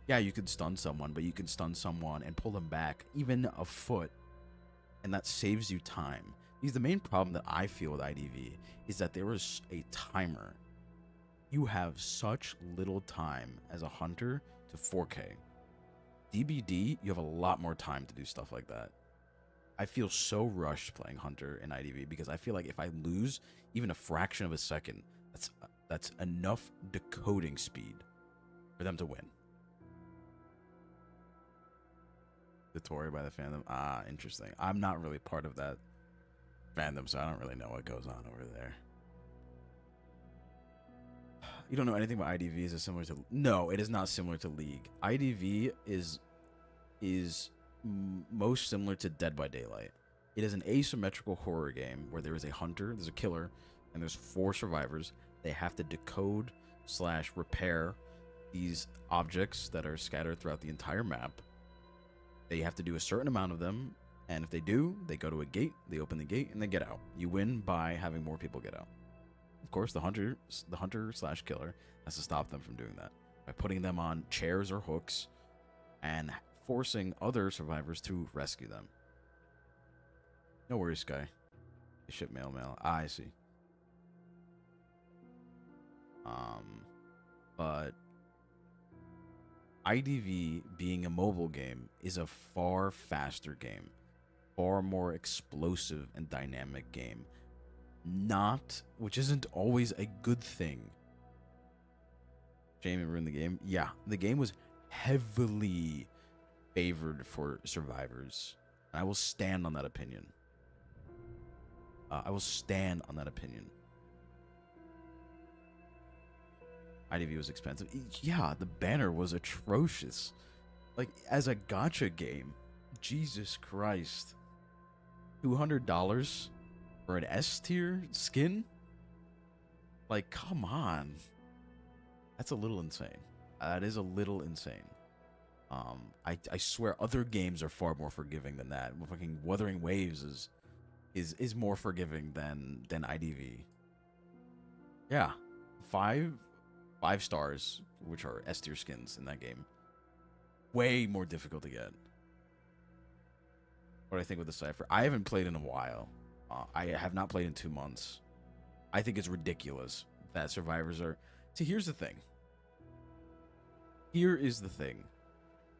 Yeah, you can stun someone, but you can stun someone and pull them back even a foot, and that saves you time. Because the main problem that I feel with IDV is that there is a timer. You have such little time as a hunter to 4K. DBD, you have a lot more time to do stuff like that. I feel so rushed playing hunter in IDV because I feel like if I lose even a fraction of a second, that's enough decoding speed for them to win. The Tory by the fandom. Ah, interesting. I'm not really part of that fandom, so I don't really know what goes on over there. You don't know anything about IDV? Is it similar to... No, it is not similar to League. IDV is most similar to Dead by Daylight. It is an asymmetrical horror game where there is a hunter, there's a killer, and there's 4 survivors. They have to decode / repair these objects that are scattered throughout the entire map. They have to do a certain amount of them, and if they do, they go to a gate, they open the gate, and they get out. You win by having more people get out. Of course, the hunter / killer has to stop them from doing that by putting them on chairs or hooks and forcing other survivors to rescue them. No worries, Sky. Ship mail. Ah, I see. But IDV being a mobile game is a far faster game, far more explosive and dynamic game. Which isn't always a good thing. Jamie ruined the game. Yeah, the game was heavily favored for survivors. I will stand on that opinion. IDV was expensive. Yeah, the banner was atrocious. Like, as a gacha game, Jesus Christ. $200 for an S tier skin? Like, come on. That's a little insane. That is a little insane. I swear other games are far more forgiving than that. Fucking Wuthering Waves is more forgiving than IDV. Yeah. 5 stars, which are S tier skins in that game. Way more difficult to get. What do I think with the Cypher? I haven't played in a while. I have not played in 2 months. I think it's ridiculous that survivors are... See, here's the thing. Here is the thing.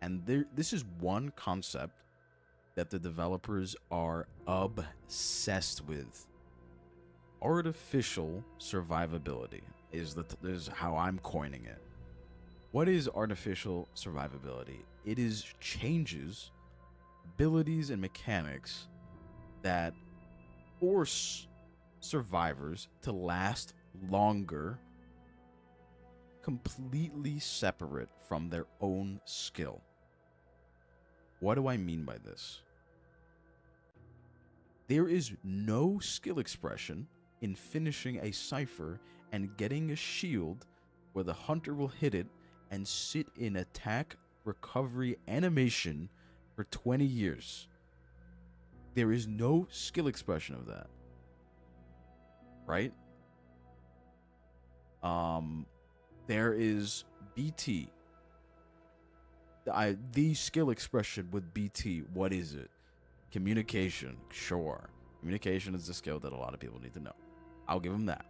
And this is one concept that the developers are obsessed with. Artificial survivability is how I'm coining it. What is artificial survivability? It is changes, abilities, and mechanics that force survivors to last longer, completely separate from their own skill. What do I mean by this? There is no skill expression in finishing a cipher and getting a shield where the hunter will hit it and sit in attack recovery animation for 20 years. There is no skill expression of that. Right? There is BT. The skill expression with BT, what is it? Communication, sure. Communication is the skill that a lot of people need to know. I'll give them that.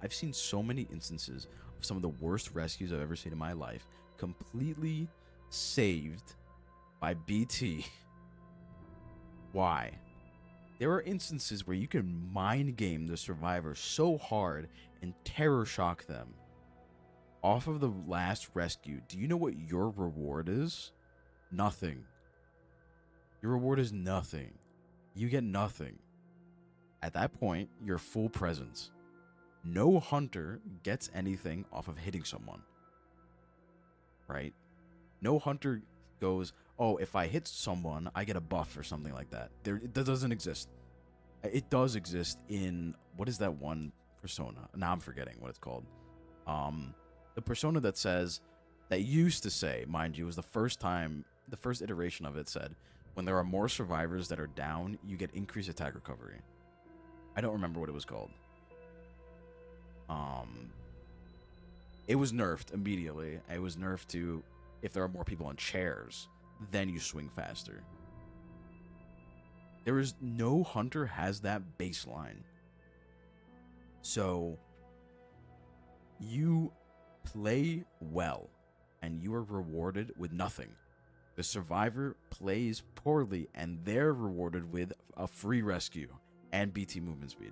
I've seen so many instances of some of the worst rescues I've ever seen in my life completely saved by BT. Why? There are instances where you can mind game the survivor so hard and terror shock them. Off of the last rescue, do you know what your reward is? Nothing. Your reward is nothing. You get nothing. At that point, you're full presence. No hunter gets anything off of hitting someone. Right? No hunter goes, oh, if I hit someone, I get a buff or something like that. That doesn't exist. It does exist in, what is that one persona? Now I'm forgetting what it's called. The persona that says, that used to say, mind you, was the first iteration of it said, when there are more survivors that are down, you get increased attack recovery. I don't remember what it was called. It was nerfed immediately. It was nerfed to, if there are more people on chairs, then you swing faster. There is no hunter has that baseline. So you play well and you are rewarded with nothing. The survivor plays poorly and they're rewarded with a free rescue and BT movement speed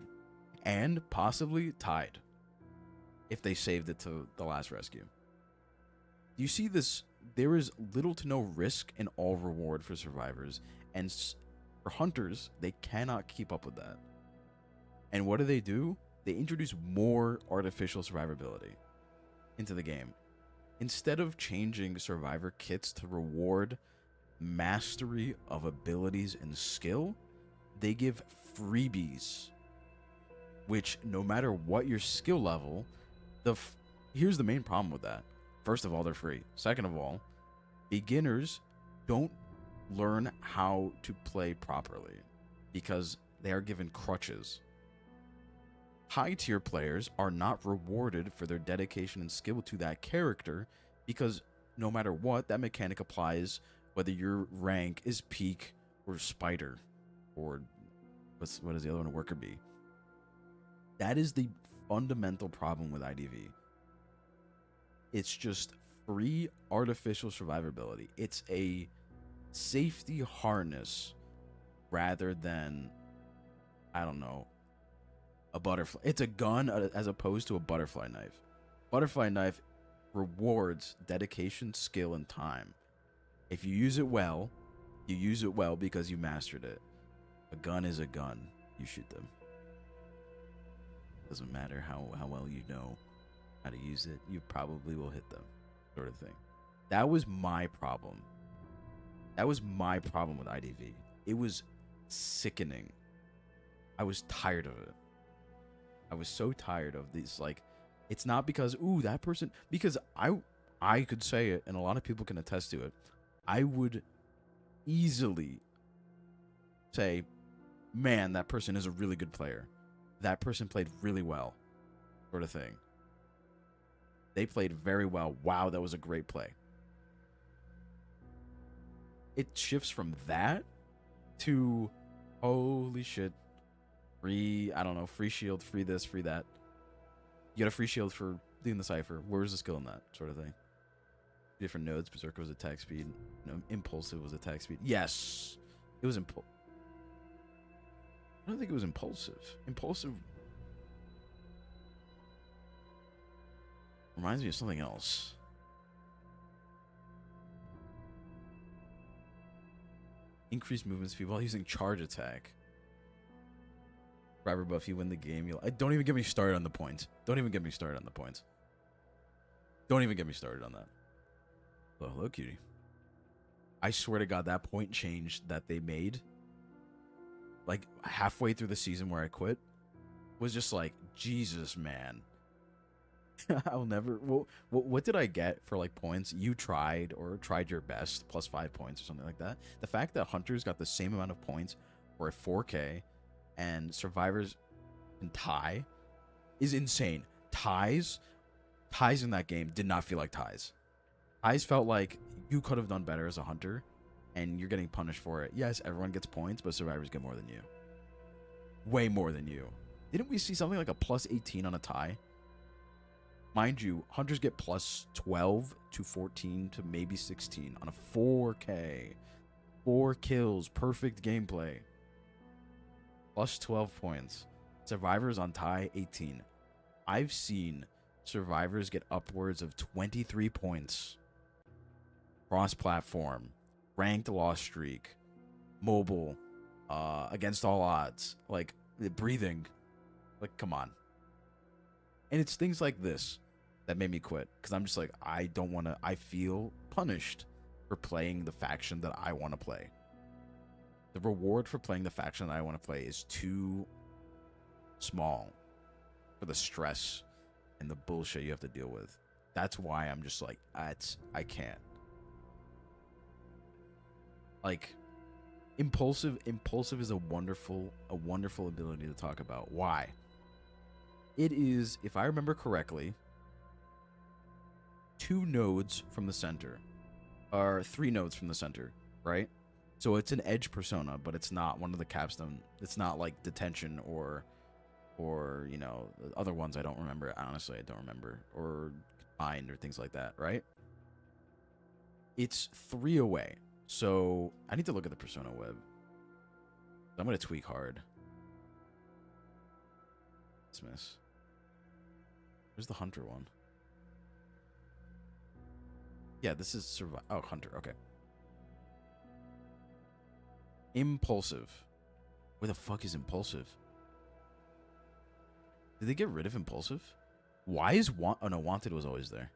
and possibly tied if they saved it to the last rescue. You see this, there is little to no risk and all reward for survivors, and for hunters, they cannot keep up with that. And what do? They introduce more artificial survivability into the game. Instead of changing survivor kits to reward mastery of abilities and skill, they give freebies, which no matter what your skill level, here's the main problem with that. First of all, they're free. Second of all, beginners don't learn how to play properly because they are given crutches. High tier players are not rewarded for their dedication and skill to that character because no matter what, that mechanic applies whether your rank is peak or spider or what is the other one, worker bee. That is the fundamental problem with IDV. It's just free artificial survivability. It's a safety harness rather than, I don't know, a butterfly. It's a gun as opposed to a butterfly knife. Butterfly knife rewards dedication, skill, and time. If you use it well, you use it well because you mastered it. A gun is a gun. You shoot them. Doesn't matter how well you know how to use it, you probably will hit them, sort of thing. That was my problem. That was my problem with IDV. It was sickening. I was tired of it. I was so tired of these, like, it's not because, ooh, that person, because I could say it, and a lot of people can attest to it. I would easily say, man, that person is a really good player. That person played really well, sort of thing. They played very well. Wow, that was a great play. It shifts from that to, holy shit, free, I don't know, free shield, free this, free that. You get a free shield for doing the cipher. Where's the skill in that, sort of thing? Different nodes. Berserker was attack speed. No, impulsive was attack speed. Yes, it was impulsive. I don't think it was impulsive. Impulsive reminds me of something else. Increased movement speed while using charge attack. Grabber buff, you win the game. Don't even get me started on the points. Don't even get me started on the points. Don't even get me started on that. Oh, hello, cutie. I swear to God, that point change that they made, like halfway through the season where I quit, was just like, Jesus, man. I'll never. Well, what did I get for like points? You tried your best, plus 5 points or something like that. The fact that hunters got the same amount of points for a 4K and survivors can tie is insane. Ties in that game did not feel like ties. Ties felt like you could have done better as a hunter, and you're getting punished for it. Yes, everyone gets points, but survivors get more than you. Way more than you. Didn't we see something like a plus 18 on a tie? Mind you, hunters get plus 12 to 14 to maybe 16 on a 4K. 4 kills, perfect gameplay. Plus 12 points. Survivors on tie, 18. I've seen survivors get upwards of 23 points. Cross-platform. Ranked loss streak. Mobile. Against all odds. Like, breathing. Like, come on. And it's things like this that made me quit. Because I'm just like, I don't want to... I feel punished for playing the faction that I want to play. The reward for playing the faction that I want to play is too small for the stress and the bullshit you have to deal with. That's why I'm just like, I can't. Like, impulsive is a wonderful ability to talk about. Why? It is, if I remember correctly, 2 nodes from the center, or 3 nodes from the center, right? So it's an edge persona, but it's not one of the capstone. It's not like detention or you know, other ones I don't remember. Honestly, I don't remember, or bind or things like that, right? It's 3 away. So I need to look at the persona web. I'm gonna tweak hard. Dismiss. Where's the hunter one? Yeah, this is survive. Oh, hunter. Okay. Impulsive. Where the fuck is impulsive? Did they get rid of impulsive? Why is oh no, wanted was always there.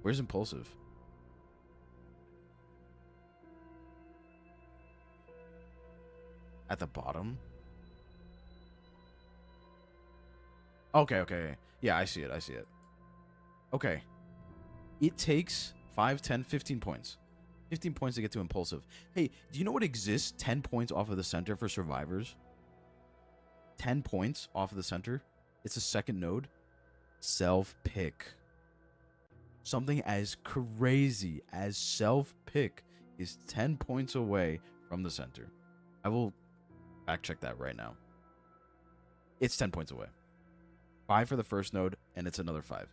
Where's impulsive? At the bottom? Okay. Yeah, I see it. Okay. It takes 5, 10, 15 points. 15 points to get to impulsive. Hey, do you know what exists 10 points off of the center for survivors? 10 points off of the center? It's a second node. Self-pick. Something as crazy as self-pick is 10 points away from the center. I will fact check that right now. It's 10 points away. 5 for the first node, and it's another 5.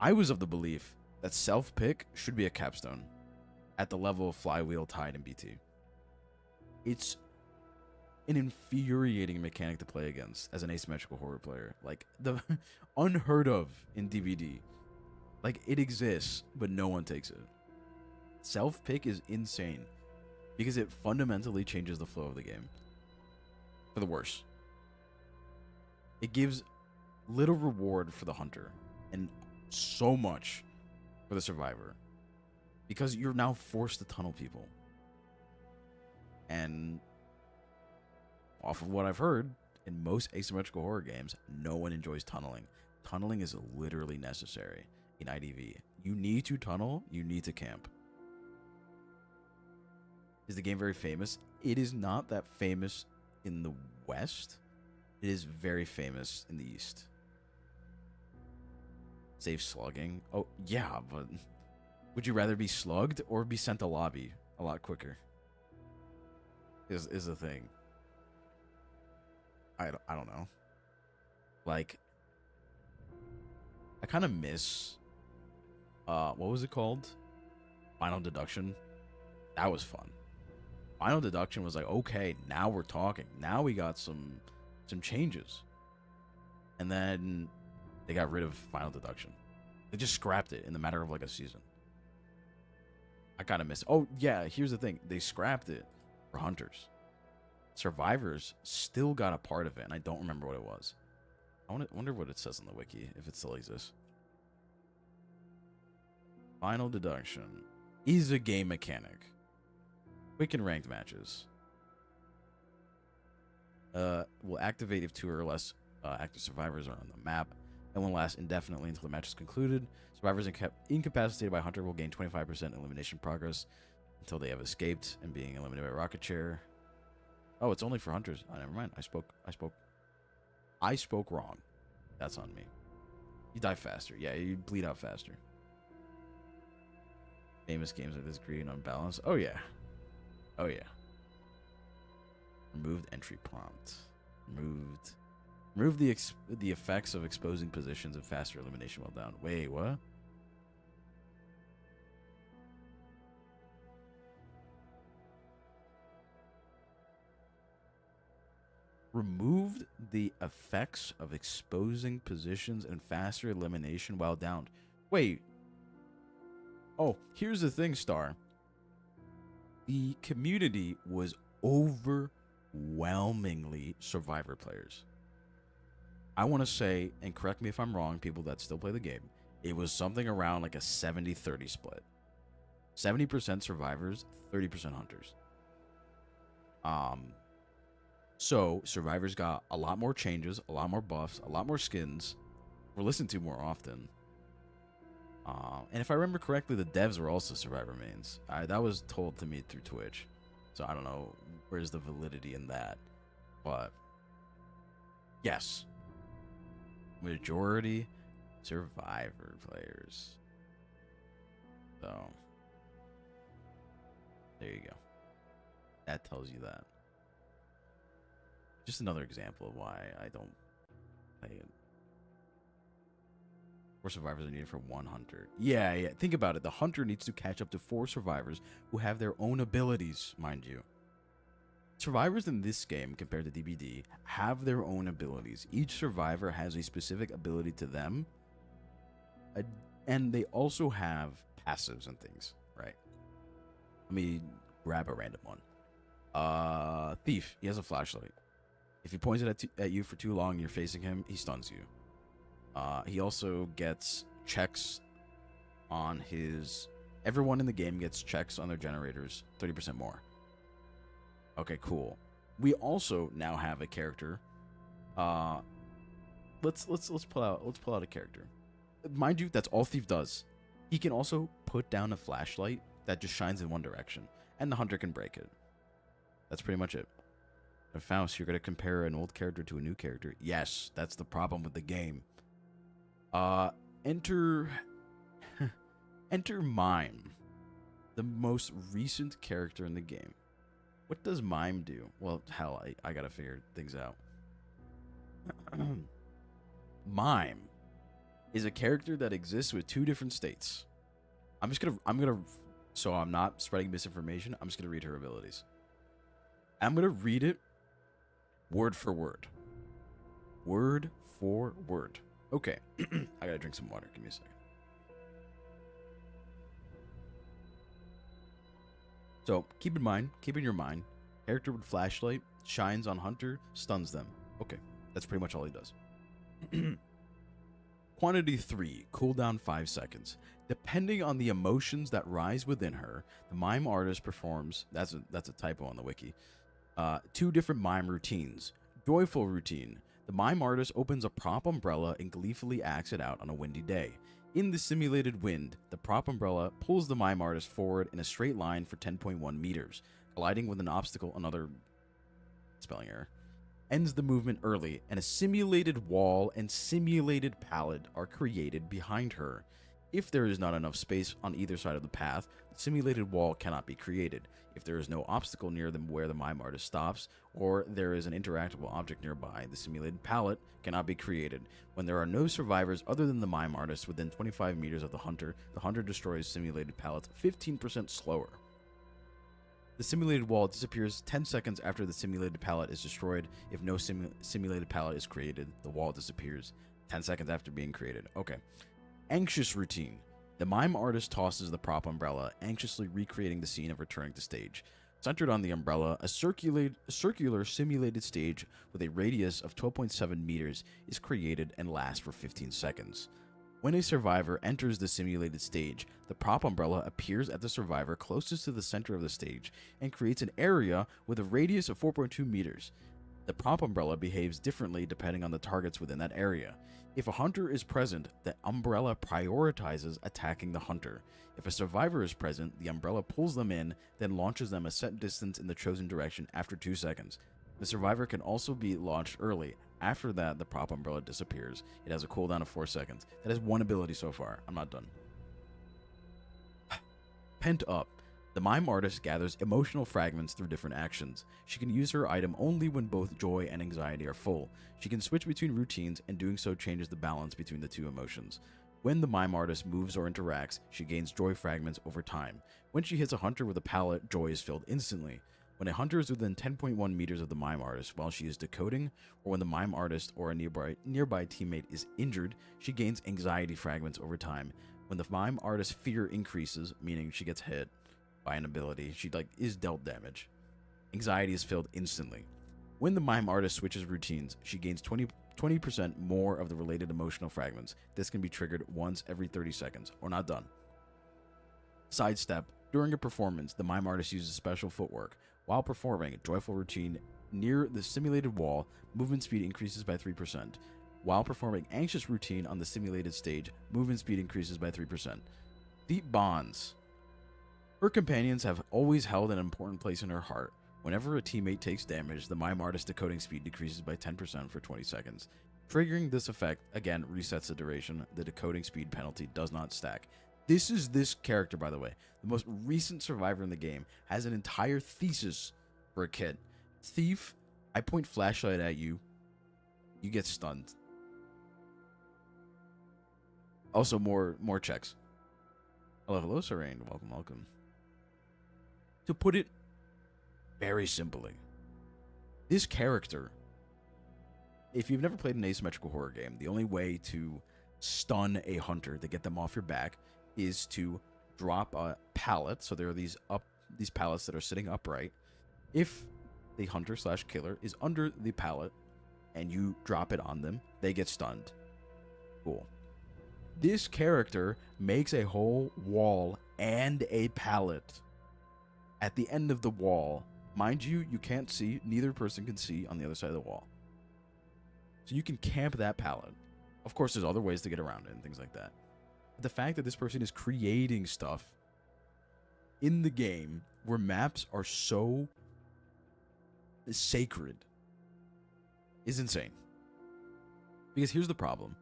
I was of the belief that self-pick should be a capstone at the level of Flywheel, Tide, and BT. It's an infuriating mechanic to play against as an asymmetrical horror player. Like, the unheard of in DVD. Like, it exists, but no one takes it. Self-pick is insane because it fundamentally changes the flow of the game for the worse. It gives little reward for the hunter and so much for the survivor because you're now forced to tunnel people. And off of what I've heard, in most asymmetrical horror games, no one enjoys tunneling. Tunneling is literally necessary in IDV. You need to tunnel, you need to camp. Is the game very famous? It is not that famous in the West. It is very famous in the East. Save slugging. Oh, yeah, but would you rather be slugged or be sent to lobby a lot quicker? Is the thing. I don't know. Like, I kind of miss what was it called? Final Deduction. That was fun. Final Deduction was like, okay, now we're talking. Now we got some changes. And then they got rid of Final Deduction. They just scrapped it in the matter of like a season. I kind of miss it. Oh, yeah, here's the thing. They scrapped it for hunters. Survivors still got a part of it, and I don't remember what it was. I wonder what it says on the wiki, if it still exists. Final Deduction is a game mechanic. Quick and ranked matches. Will activate if 2 or less active survivors are on the map, and will last indefinitely until the match is concluded. Survivors incapacitated by Hunter will gain 25% elimination progress until they have escaped and being eliminated by Rocket Chair. Oh, it's only for hunters. Oh, never mind. I spoke wrong. That's on me. You die faster. Yeah, you bleed out faster. Famous games like this create an unbalance. Oh yeah. Oh yeah. Removed entry prompt. Remove the effects of exposing positions and faster elimination while down. Wait, what? Removed the effects of exposing positions and faster elimination while down. Wait. Oh, here's the thing, Star. The community was overwhelmingly Survivor players. I want to say, and correct me if I'm wrong, people that still play the game, it was something around like a 70-30 split. 70% Survivors, 30% Hunters. Um, so survivors got a lot more changes, a lot more buffs, a lot more skins. Were listened to more often. And if I remember correctly, the devs were also survivor mains. That was told to me through Twitch, so I don't know where's the validity in that, but yes, majority survivor players. So there you go. That tells you that. Just another example of why I don't play it. 4 survivors are needed for 1 hunter. Yeah. Think about it. The hunter needs to catch up to 4 survivors who have their own abilities, mind you. Survivors in this game, compared to DBD, have their own abilities. Each survivor has a specific ability to them. And they also have passives and things, right? Let me grab a random one. Thief. He has a flashlight. If he points it at you for too long and you're facing him, he stuns you. He also gets checks on his... Everyone in the game gets checks on their generators, 30% more. Okay, cool. We also now have a character. Let's pull out a character. Mind you, that's all Thief does. He can also put down a flashlight that just shines in one direction, and the hunter can break it. That's pretty much it. And Faust, you're gonna compare an old character to a new character. Yes, that's the problem with the game. Enter Mime, the most recent character in the game. What does Mime do? Well, hell, I gotta figure things out. Mime is a character that exists with 2 different states. I'm gonna, so I'm not spreading misinformation, I'm just gonna read her abilities. I'm gonna read it word for word. Word for word. Okay, I gotta drink some water. Give me a second. So keep in your mind, character with flashlight, shines on hunter, stuns them. Okay, that's pretty much all he does. Quantity 3, cooldown 5 seconds. Depending on the emotions that rise within her, the mime artist performs, that's a typo on the wiki, 2 different mime routines. Joyful routine. The mime artist opens a prop umbrella and gleefully acts it out on a windy day. In the simulated wind, the prop umbrella pulls the mime artist forward in a straight line for 10.1 meters, colliding with an obstacle, another spelling error. Ends the movement early, and a simulated wall and simulated pallet are created behind her. If there is not enough space on either side of the path, the simulated wall cannot be created. If there is no obstacle near them where the mime artist stops, or there is an interactable object nearby, the simulated pallet cannot be created. When there are no survivors other than the mime artist within 25 meters of the hunter destroys simulated pallets 15% slower. The simulated wall disappears 10 seconds after the simulated pallet is destroyed. If no simulated pallet is created, the wall disappears 10 seconds after being created. Okay. Anxious routine. The mime artist tosses the prop umbrella, anxiously recreating the scene of returning to stage. Centered on the umbrella, a circular simulated stage with a radius of 12.7 meters is created and lasts for 15 seconds. When a survivor enters the simulated stage, the prop umbrella appears at the survivor closest to the center of the stage and creates an area with a radius of 4.2 meters. The prop umbrella behaves differently depending on the targets within that area. If a hunter is present, the umbrella prioritizes attacking the hunter. If a survivor is present, the umbrella pulls them in, then launches them a set distance in the chosen direction after 2 seconds. The survivor can also be launched early. After that, the prop umbrella disappears. It has a cooldown of 4 seconds. That is one ability so far. I'm not done. Pent Up. The mime artist gathers emotional fragments through different actions. She can use her item only when both joy and anxiety are full. She can switch between routines, and doing so changes the balance between the 2 emotions. When the mime artist moves or interacts, she gains joy fragments over time. When she hits a hunter with a pallet, joy is filled instantly. When a hunter is within 10.1 meters of the mime artist while she is decoding, or when the mime artist or a nearby teammate is injured, she gains anxiety fragments over time. When the mime artist's fear increases, meaning she gets hit by an ability, she is dealt damage, anxiety is filled instantly. When the mime artist switches routines, she gains 20% more of the related emotional fragments. This can be triggered once every 30 seconds, or not done. Sidestep. During a performance, the mime artist uses special footwork. While performing a joyful routine near the simulated wall, movement speed increases by 3%. While performing anxious routine on the simulated stage, movement speed increases by 3%. Deep bonds. Her companions have always held an important place in her heart. Whenever a teammate takes damage, the mime artist decoding speed decreases by 10% for 20 seconds. Triggering this effect, again, resets the duration. The decoding speed penalty does not stack. This is this character, by the way. The most recent survivor in the game has an entire thesis for a kid. Thief, I point flashlight at you. You get stunned. Also, more checks. Hello, Serene. Welcome. To put it very simply, this character, if you've never played an asymmetrical horror game, the only way to stun a hunter to get them off your back is to drop a pallet. So there are these pallets that are sitting upright. If the hunter/killer is under the pallet and you drop it on them, they get stunned. Cool. This character makes a whole wall and a pallet at the end of the wall. Mind you, you can't see, neither person can see on the other side of the wall. So you can camp that pallet. Of course, there's other ways to get around it and things like that. But the fact that this person is creating stuff in the game where maps are so sacred is insane. Because here's the problem.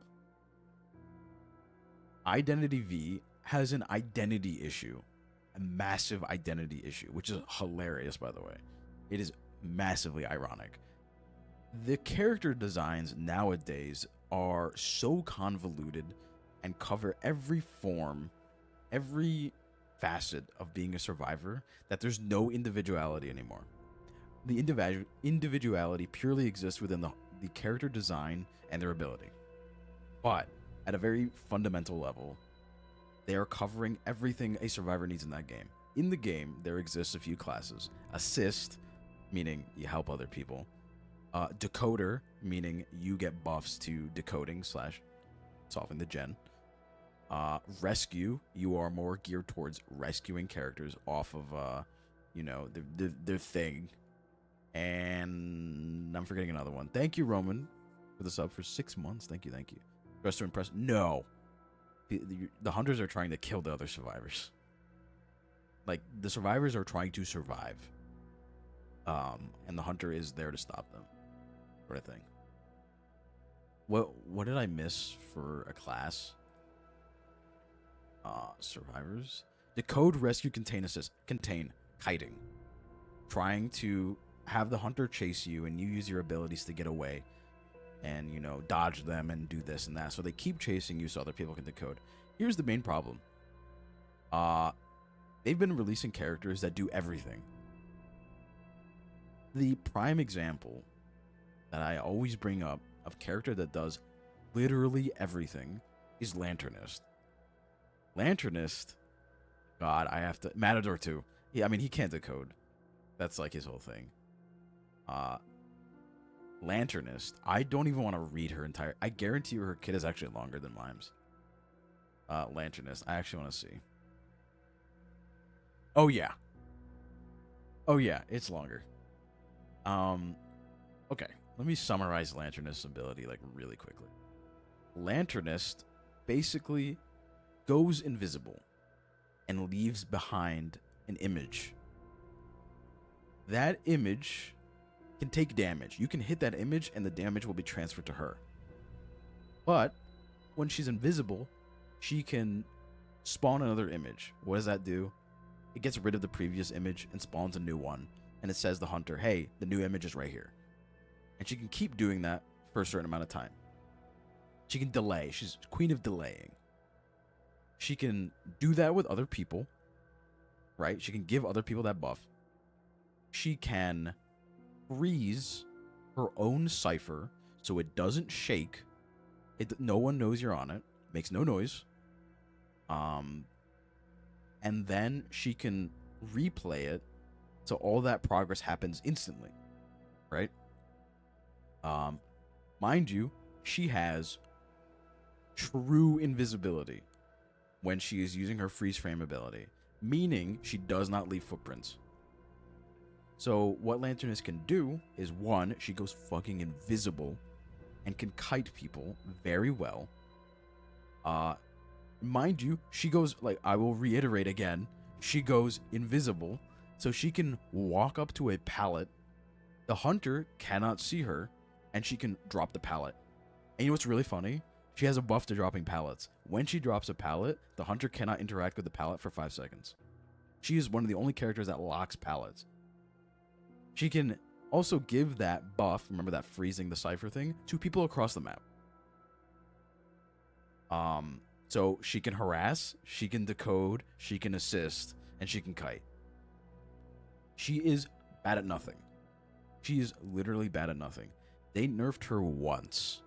Identity V has an identity issue. A massive identity issue, which is hilarious, by the way. It is massively ironic. The character designs nowadays are so convoluted and cover every form, every facet of being a survivor that there's no individuality anymore. The individuality purely exists within the character design and their ability. But at a very fundamental level, they are covering everything a survivor needs in that game. In the game, there exists a few classes. Assist, meaning you help other people. Decoder, meaning you get buffs to decoding / solving the gen. Rescue, you are more geared towards rescuing characters off of, their thing. And I'm forgetting another one. Thank you, Roman, for the sub for 6 months. Thank you. Dress to impress. No. The hunters are trying to kill the other survivors. Like, the survivors are trying to survive. And the hunter is there to stop them. Sort of thing. What did I miss for a class? Survivors. Decode, rescue, contain, assist. Contain. Kiting. Trying to have the hunter chase you and you use your abilities to get away. And, dodge them and do this and that. So they keep chasing you so other people can decode. Here's the main problem. They've been releasing characters that do everything. The prime example that I always bring up of character that does literally everything is Lanternist. Lanternist, God, I have to... Matador too. Yeah, I mean, he can't decode. That's like his whole thing. Lanternist, I don't even want to read her entire... I guarantee you her kit is actually longer than Mime's. Lanternist, I actually want to see. Oh yeah, it's longer. Okay, let me summarize Lanternist's ability like really quickly. Lanternist basically goes invisible and leaves behind an image. That image can take damage. You can hit that image and the damage will be transferred to her. But when she's invisible, she can spawn another image. What does that do? It gets rid of the previous image and spawns a new one. And it says to the hunter, hey, the new image is right here. And she can keep doing that for a certain amount of time. She can delay. She's queen of delaying. She can do that with other people, right? She can give other people that buff. She can freeze her own cipher so it doesn't shake. No one knows you're on it. Makes no noise. And then she can replay it so all that progress happens instantly, right? Mind you, she has true invisibility when she is using her freeze frame ability, meaning she does not leave footprints. So what Lanterness can do is, one, she goes fucking invisible and can kite people very well. Mind you, she goes, like, I will reiterate again, she goes invisible, so she can walk up to a pallet. The hunter cannot see her, and she can drop the pallet. And you know what's really funny? She has a buff to dropping pallets. When she drops a pallet, the hunter cannot interact with the pallet for 5 seconds. She is one of the only characters that locks pallets. She can also give that buff, remember that freezing the cipher thing, to people across the map. So she can harass, she can decode, she can assist, and she can kite. She is bad at nothing. She is literally bad at nothing. They nerfed her once.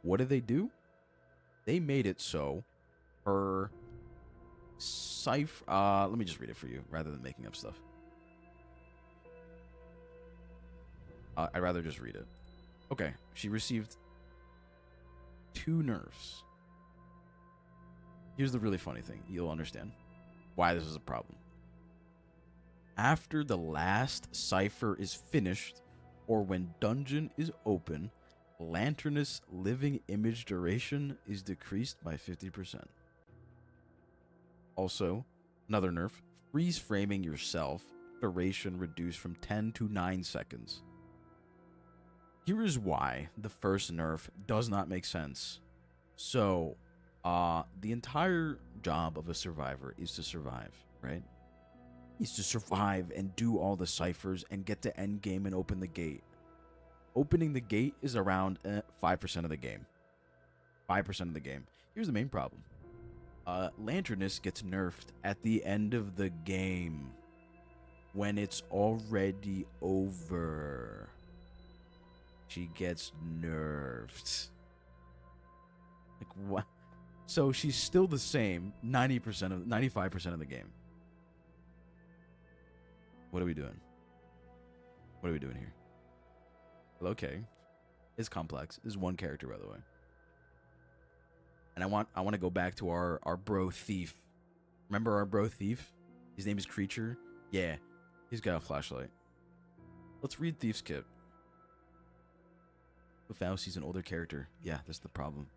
What did they do? They made it so her cipher... let me just read it for you rather than making up stuff. I'd rather just read it. Okay, she received 2 nerfs. Here's the really funny thing. You'll understand why this is a problem. After the last cipher is finished, or when dungeon is open, Lanterness living image duration is decreased by 50%. Also, another nerf, freeze framing yourself, duration reduced from 10 to 9 seconds. Here is why the first nerf does not make sense. So, the entire job of a survivor is to survive, right? Is to survive and do all the ciphers and get to end game and open the gate. Opening the gate is around 5% of the game. 5% of the game. Here's the main problem. Lanterness gets nerfed at the end of the game when it's already over. She gets nerfed. Like, what? So she's still the same 95% of the game. What are we doing? What are we doing here? Well, okay. It's complex. This is one character, by the way. And I want to go back to our bro Thief. Remember our bro Thief? His name is Creature. Yeah, he's got a flashlight. Let's read Thief's kit. Faust, he's an older character. Yeah, that's the problem.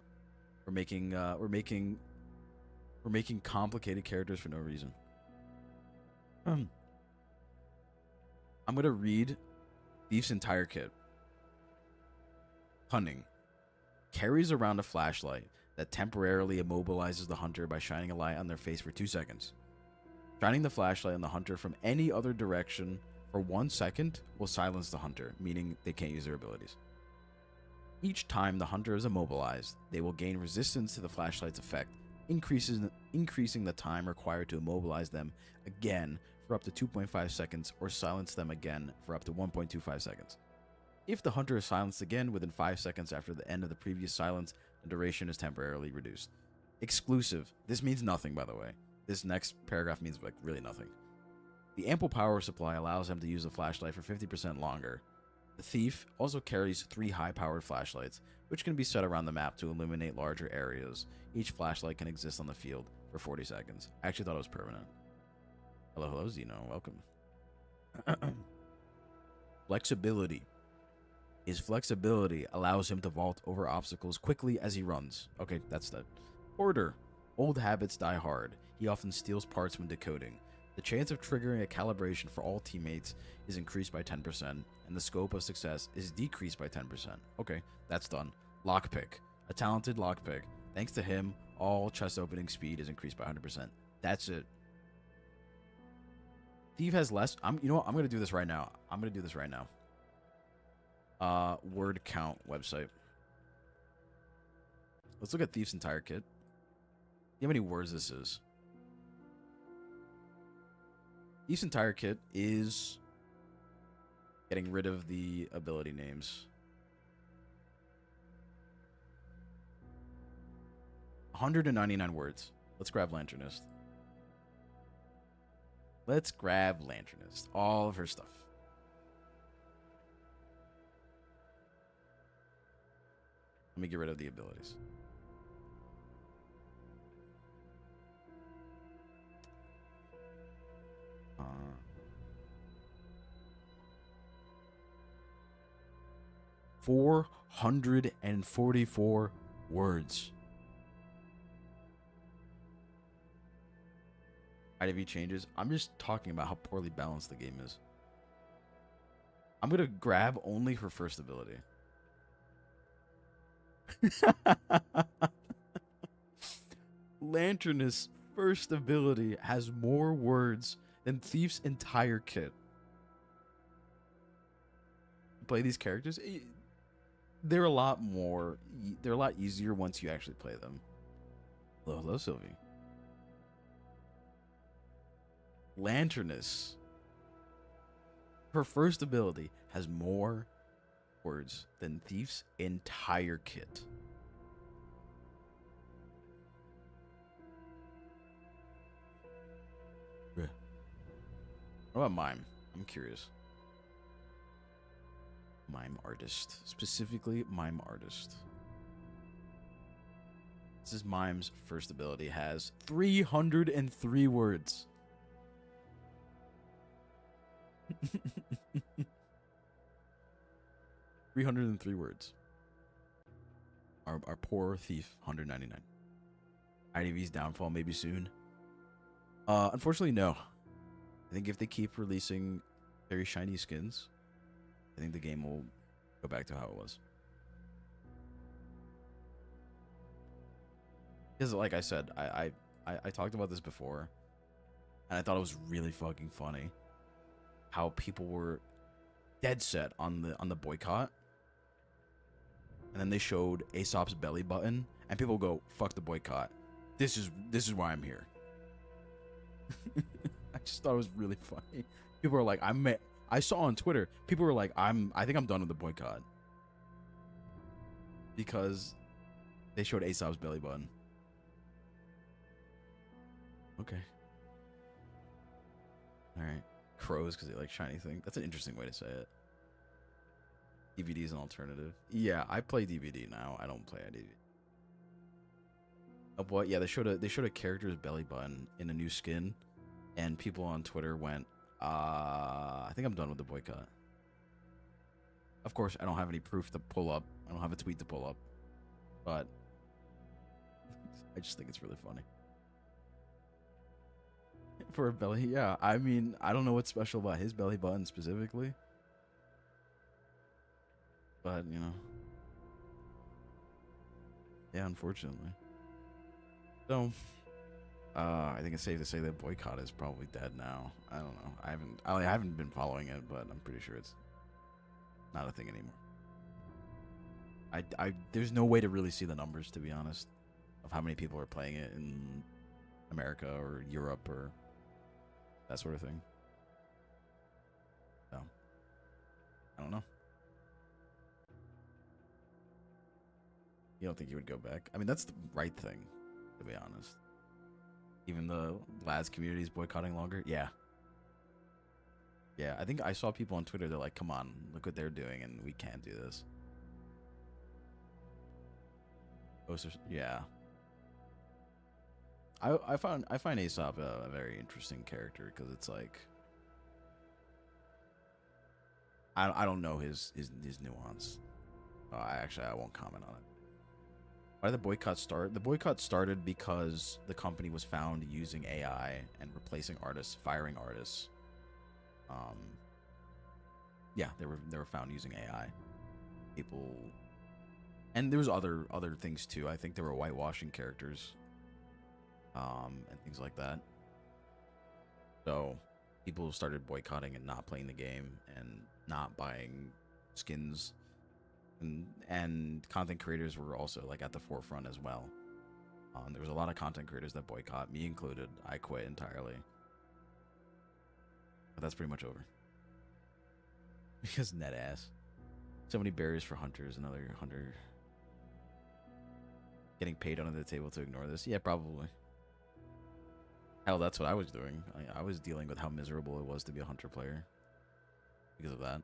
We're making complicated characters for no reason. I'm gonna read Thief's entire kit. Cunning. Carries around a flashlight that temporarily immobilizes the hunter by shining a light on their face for 2 seconds. Shining the flashlight on the hunter from any other direction for 1 second will silence the hunter, meaning they can't use their abilities. Each time the hunter is immobilized, they will gain resistance to the flashlight's effect, increasing the time required to immobilize them again for up to 2.5 seconds or silence them again for up to 1.25 seconds. If the hunter is silenced again within 5 seconds after the end of the previous silence, the duration is temporarily reduced. Exclusive. This means nothing, by the way. This next paragraph means like really nothing. The ample power supply allows him to use the flashlight for 50% longer. The Thief also carries 3 high-powered flashlights, which can be set around the map to illuminate larger areas. Each flashlight can exist on the field for 40 seconds. I actually thought it was permanent. Hello, Zeno. Welcome. Flexibility. His flexibility allows him to vault over obstacles quickly as he runs. Okay, that's that. Order. Old habits die hard. He often steals parts when decoding. The chance of triggering a calibration for all teammates is increased by 10%, and the scope of success is decreased by 10%. Okay, that's done. Lockpick. A talented lockpick. Thanks to him, all chest opening speed is increased by 100%. That's it. Thief has less... you know what? I'm going to do this right now. Word count website. Let's look at Thief's entire kit. See how many words this is. Thief's entire kit is getting rid of the ability names. 199 words. Let's grab Lanternist. All of her stuff. Let me get rid of the abilities. 444 words. IDV changes. I'm just talking about how poorly balanced the game is. I'm gonna grab only for first ability. Lanternus first ability has more words than Thief's entire kit. Play these characters, they're a lot more. They're a lot easier once you actually play them. Hello, Sylvie. Lanternus, her first ability has more words than Thief's entire kit. What about Mime? I'm curious. Mime artist. Specifically, Mime artist. This is Mime's first ability. Has 303 words. 303 words. Our poor thief, 199. IDV's downfall maybe soon. Unfortunately, no. I think if they keep releasing very shiny skins, I think the game will go back to how it was. Because, like I said, I talked about this before, and I thought it was really fucking funny how people were dead set on the boycott, and then they showed Aesop's belly button, and people go, "Fuck the boycott. This is why I'm here." I just thought it was really funny. People were like, I saw on Twitter, people were like, I think I'm done with the boycott. Because they showed Aesop's belly button. Okay. Alright. Crows because they like shiny things. That's an interesting way to say it. DVD is an alternative. Yeah, I play DVD now. I don't play DVD. What? Yeah, they showed a character's belly button in a new skin. And people on Twitter went, I think I'm done with the boycott. Of course, I don't have any proof to pull up. I don't have a tweet to pull up. But I just think it's really funny. For a belly, yeah. I mean, I don't know what's special about his belly button specifically. But, you know. Yeah, unfortunately. So... I think it's safe to say that boycott is probably dead now. I don't know. I haven't been following it, but I'm pretty sure it's not a thing anymore. There's no way to really see the numbers, to be honest, of how many people are playing it in America or Europe or that sort of thing. So, I don't know. You don't think you would go back? I mean, that's the right thing, to be honest. Even the lads community is boycotting longer? Yeah. Yeah, I think I saw people on Twitter, they're like, come on, look what they're doing, and we can't do this. Yeah. I find Aesop a very interesting character, because it's like... I don't know his nuance. I won't comment on it. Why did the boycott start? The boycott started because the company was found using AI and replacing artists, firing artists. Yeah, they were found using AI. People, and there was other things too. I think they were whitewashing characters, and things like that. So people started boycotting and not playing the game and not buying skins. And content creators were also like at the forefront as well. There was a lot of content creators that boycott, me included. I quit entirely. But that's pretty much over. Because net ass. So many barriers for hunters. Another hunter getting paid under the table to ignore this. Yeah, probably. Hell, that's what I was doing. I was dealing with how miserable it was to be a hunter player. Because of that.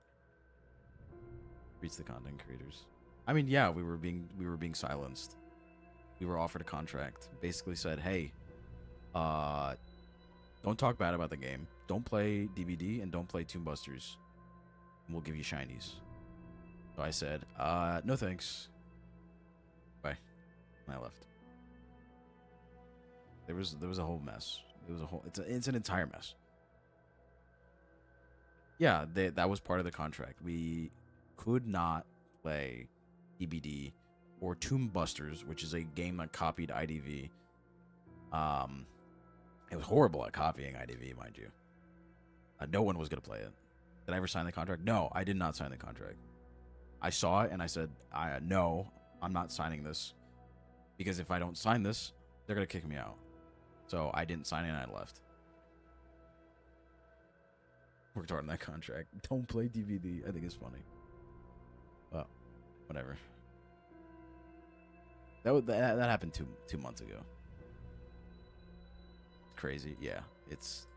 Reach the content creators. I mean, yeah, we were being silenced. We were offered a contract. Basically said, hey, don't talk bad about the game. Don't play DVD and don't play Tomb Busters. And we'll give you shinies. So I said, no thanks. Bye. And I left. There was a whole mess. It's an entire mess. Yeah, that was part of the contract. We could not play EBD or Tomb Busters, which is a game that copied IDV. It was horrible at copying IDV, mind you. No one was gonna play it. Did I ever sign the contract? No, I did not sign the contract. I saw it and I said, no, I'm not signing this, because if I don't sign this, they're gonna kick me out. So I didn't sign it and I left. Worked hard on that contract. Don't play DVD. I think it's funny. Well, whatever. That happened two months ago. Crazy. Yeah, it's,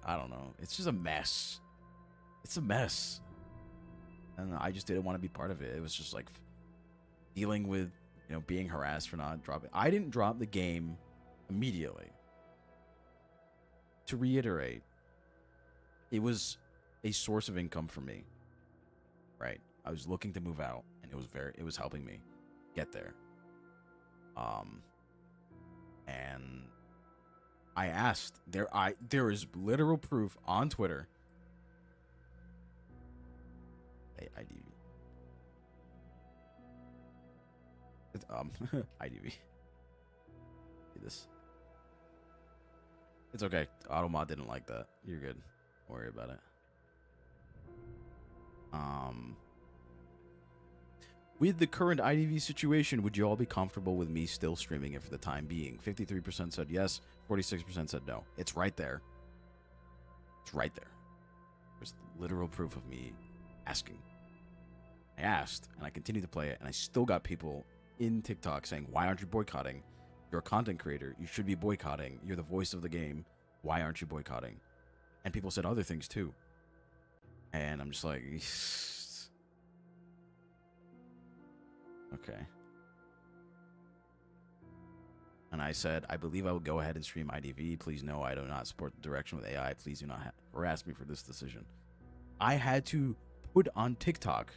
I don't know. It's just a mess. It's a mess. And I just didn't want to be part of it. It was just like dealing with, being harassed for not dropping. I didn't drop the game immediately. To reiterate, it was a source of income for me. Right? I was looking to move out, and it was helping me get there. And I asked, there is literal proof on Twitter. IDV. IDV. See this. It's okay. Automod didn't like that. You're good. Don't worry about it. With the current IDV situation, would you all be comfortable with me still streaming it for the time being? 53% said yes, 46% said no. It's right there. It's right there. There's literal proof of me asking. I asked, and I continued to play it, and I still got people in TikTok saying, why aren't you boycotting? You're a content creator. You should be boycotting. You're the voice of the game. Why aren't you boycotting? And people said other things too. And I'm just like, okay. And I said, I believe I will go ahead and stream IDV. Please no, I do not support the direction with AI. Please do not harass me for this decision. I had to put on TikTok.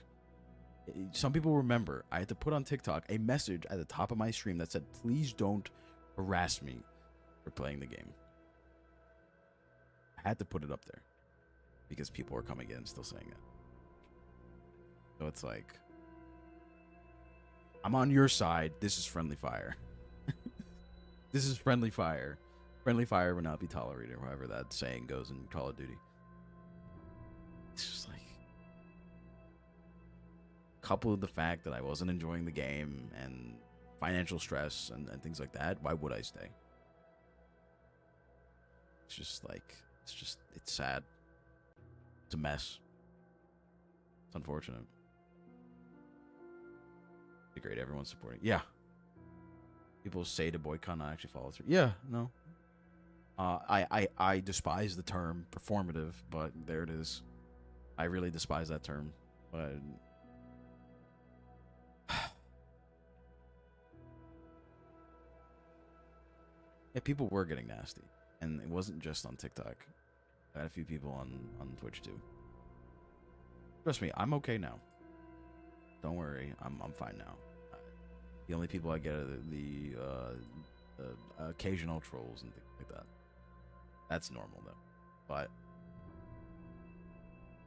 Some people remember, I had to put on TikTok a message at the top of my stream that said, please don't harass me for playing the game. I had to put it up there because people were coming in and still saying it. So it's like, I'm on your side. This is friendly fire. This is friendly fire. Friendly fire will not be tolerated, or however that saying goes in Call of Duty. It's just like, coupled with the fact that I wasn't enjoying the game and financial stress and things like that, why would I stay? It's just like, it's sad. It's a mess. It's unfortunate. It's great, everyone's supporting. Yeah. People say to boycott, not actually follow through. Yeah, no. I despise the term performative, but there it is. I really despise that term, but yeah, people were getting nasty, and it wasn't just on TikTok. I had a few people on Twitch too. Trust me, I'm okay now. Don't worry, I'm fine now. The only people I get are the occasional trolls and things like that. That's normal though. But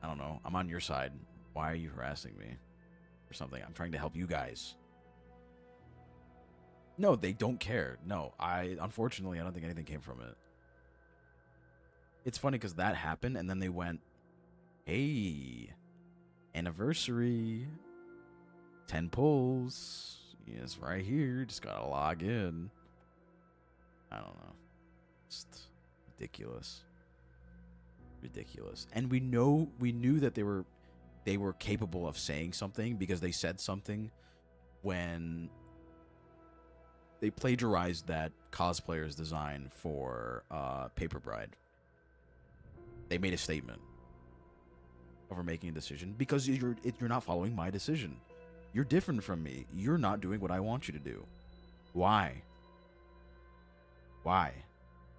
I don't know. I'm on your side. Why are you harassing me for something? I'm trying to help you guys. No, they don't care. No, unfortunately, I don't think anything came from it. It's funny because that happened, and then they went, hey, anniversary, 10 pulls. Yes, right here. Just gotta log in. I don't know. Just ridiculous. Ridiculous. And we knew that they were capable of saying something because they said something when they plagiarized that cosplayer's design for Paper Bride. They made a statement over making a decision because you're not following my decision. You're different from me. You're not doing what I want you to do. Why? Why?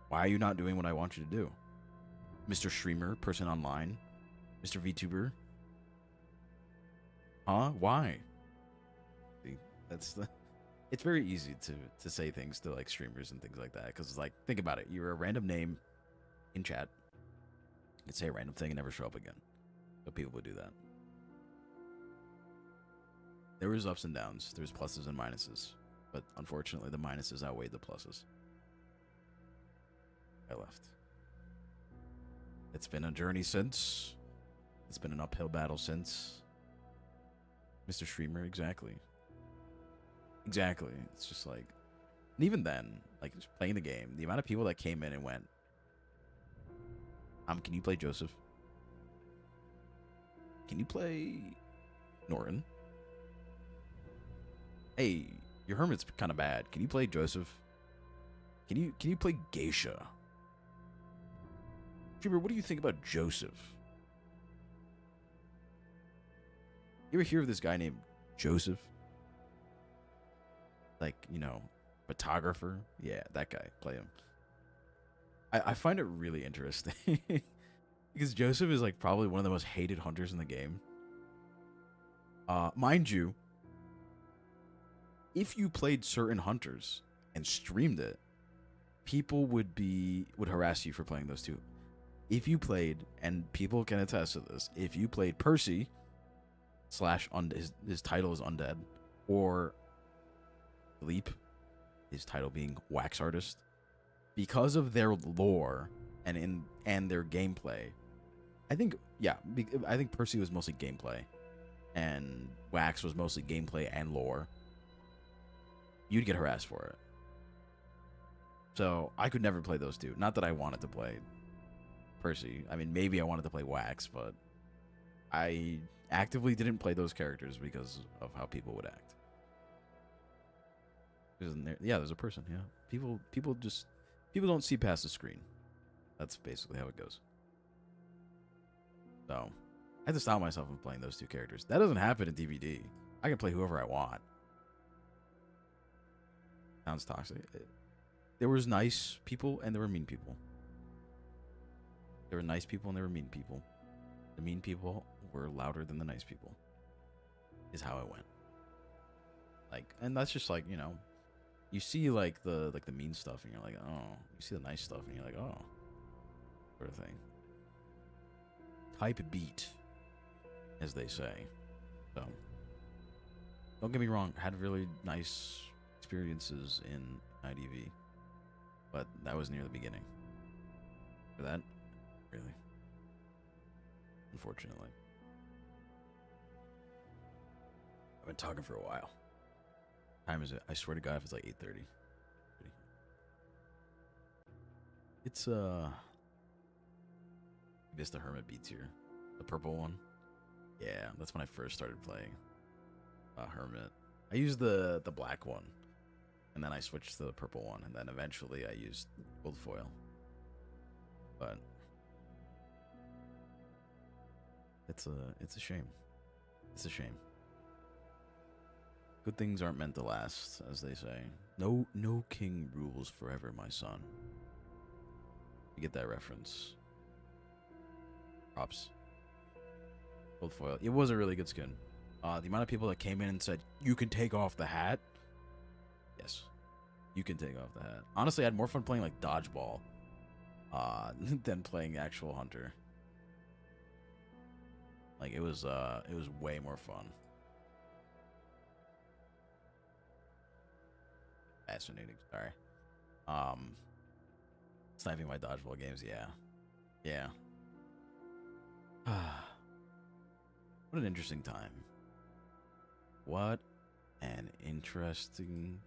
Why are you not doing what I want you to do? Mr. Streamer, person online, Mr. VTuber. Huh? Why? See, that's the. It's very easy to say things to like streamers and things like that because like think about it. You're a random name in chat. You can say a random thing and never show up again. But people would do that. There was ups and downs. There's pluses and minuses. But unfortunately, the minuses outweighed the pluses. I left. It's been a journey since. It's been an uphill battle since. Mr. Streamer, exactly. Exactly. It's just like, and even then, like just playing the game, the amount of people that came in and went, can you play Joseph? Can you play Norton? Hey, your hermit's kind of bad. Can you play Joseph? Can you play Geisha? Streamer, what do you think about Joseph? You ever hear of this guy named Joseph? Like, you know, photographer? Yeah, that guy. Play him. I find it really interesting. Because Joseph is like probably one of the most hated hunters in the game. Mind you, if you played certain hunters and streamed it, people would harass you for playing those two. If you played, and people can attest to this, if you played Percy / his title is Undead, or Leap, his title being Wax Artist, because of their lore and their gameplay, I think Percy was mostly gameplay, and Wax was mostly gameplay and lore. You'd get harassed for it. So I could never play those two. Not that I wanted to play Percy. I mean, maybe I wanted to play Wax, but I actively didn't play those characters because of how people would act. There's a person. Yeah, people don't see past the screen. That's basically how it goes. So I had to stop myself from playing those two characters. That doesn't happen in DVD. I can play whoever I want. Sounds toxic. There was nice people and there were mean people. There were nice people and there were mean people. The mean people were louder than the nice people. Is how it went. Like, and that's just like, you know, you see like the mean stuff and you're like, oh. You see the nice stuff and you're like, oh. Sort of thing. Type beat, as they say. So, don't get me wrong. I had really nice experiences in IDV, but that was near the beginning. For that, really, unfortunately, I've been talking for a while. What time is it? I swear to God, if it's like 8:30. It's Vista Hermit beats here, the purple one. Yeah, that's when I first started playing Hermit. I used the black one, and then I switched to the purple one, and then eventually I used gold foil. But it's a shame. It's a shame. Good things aren't meant to last, as they say. No king rules forever, my son. You get that reference. Props. Gold foil. It was a really good skin. The amount of people that came in and said, you can take off the hat. Yes. You can take off the hat. Honestly, I had more fun playing like dodgeball than playing actual hunter. Like it was way more fun. Fascinating. Sorry. Sniping my dodgeball games, yeah. Yeah. What an interesting time. What an interesting...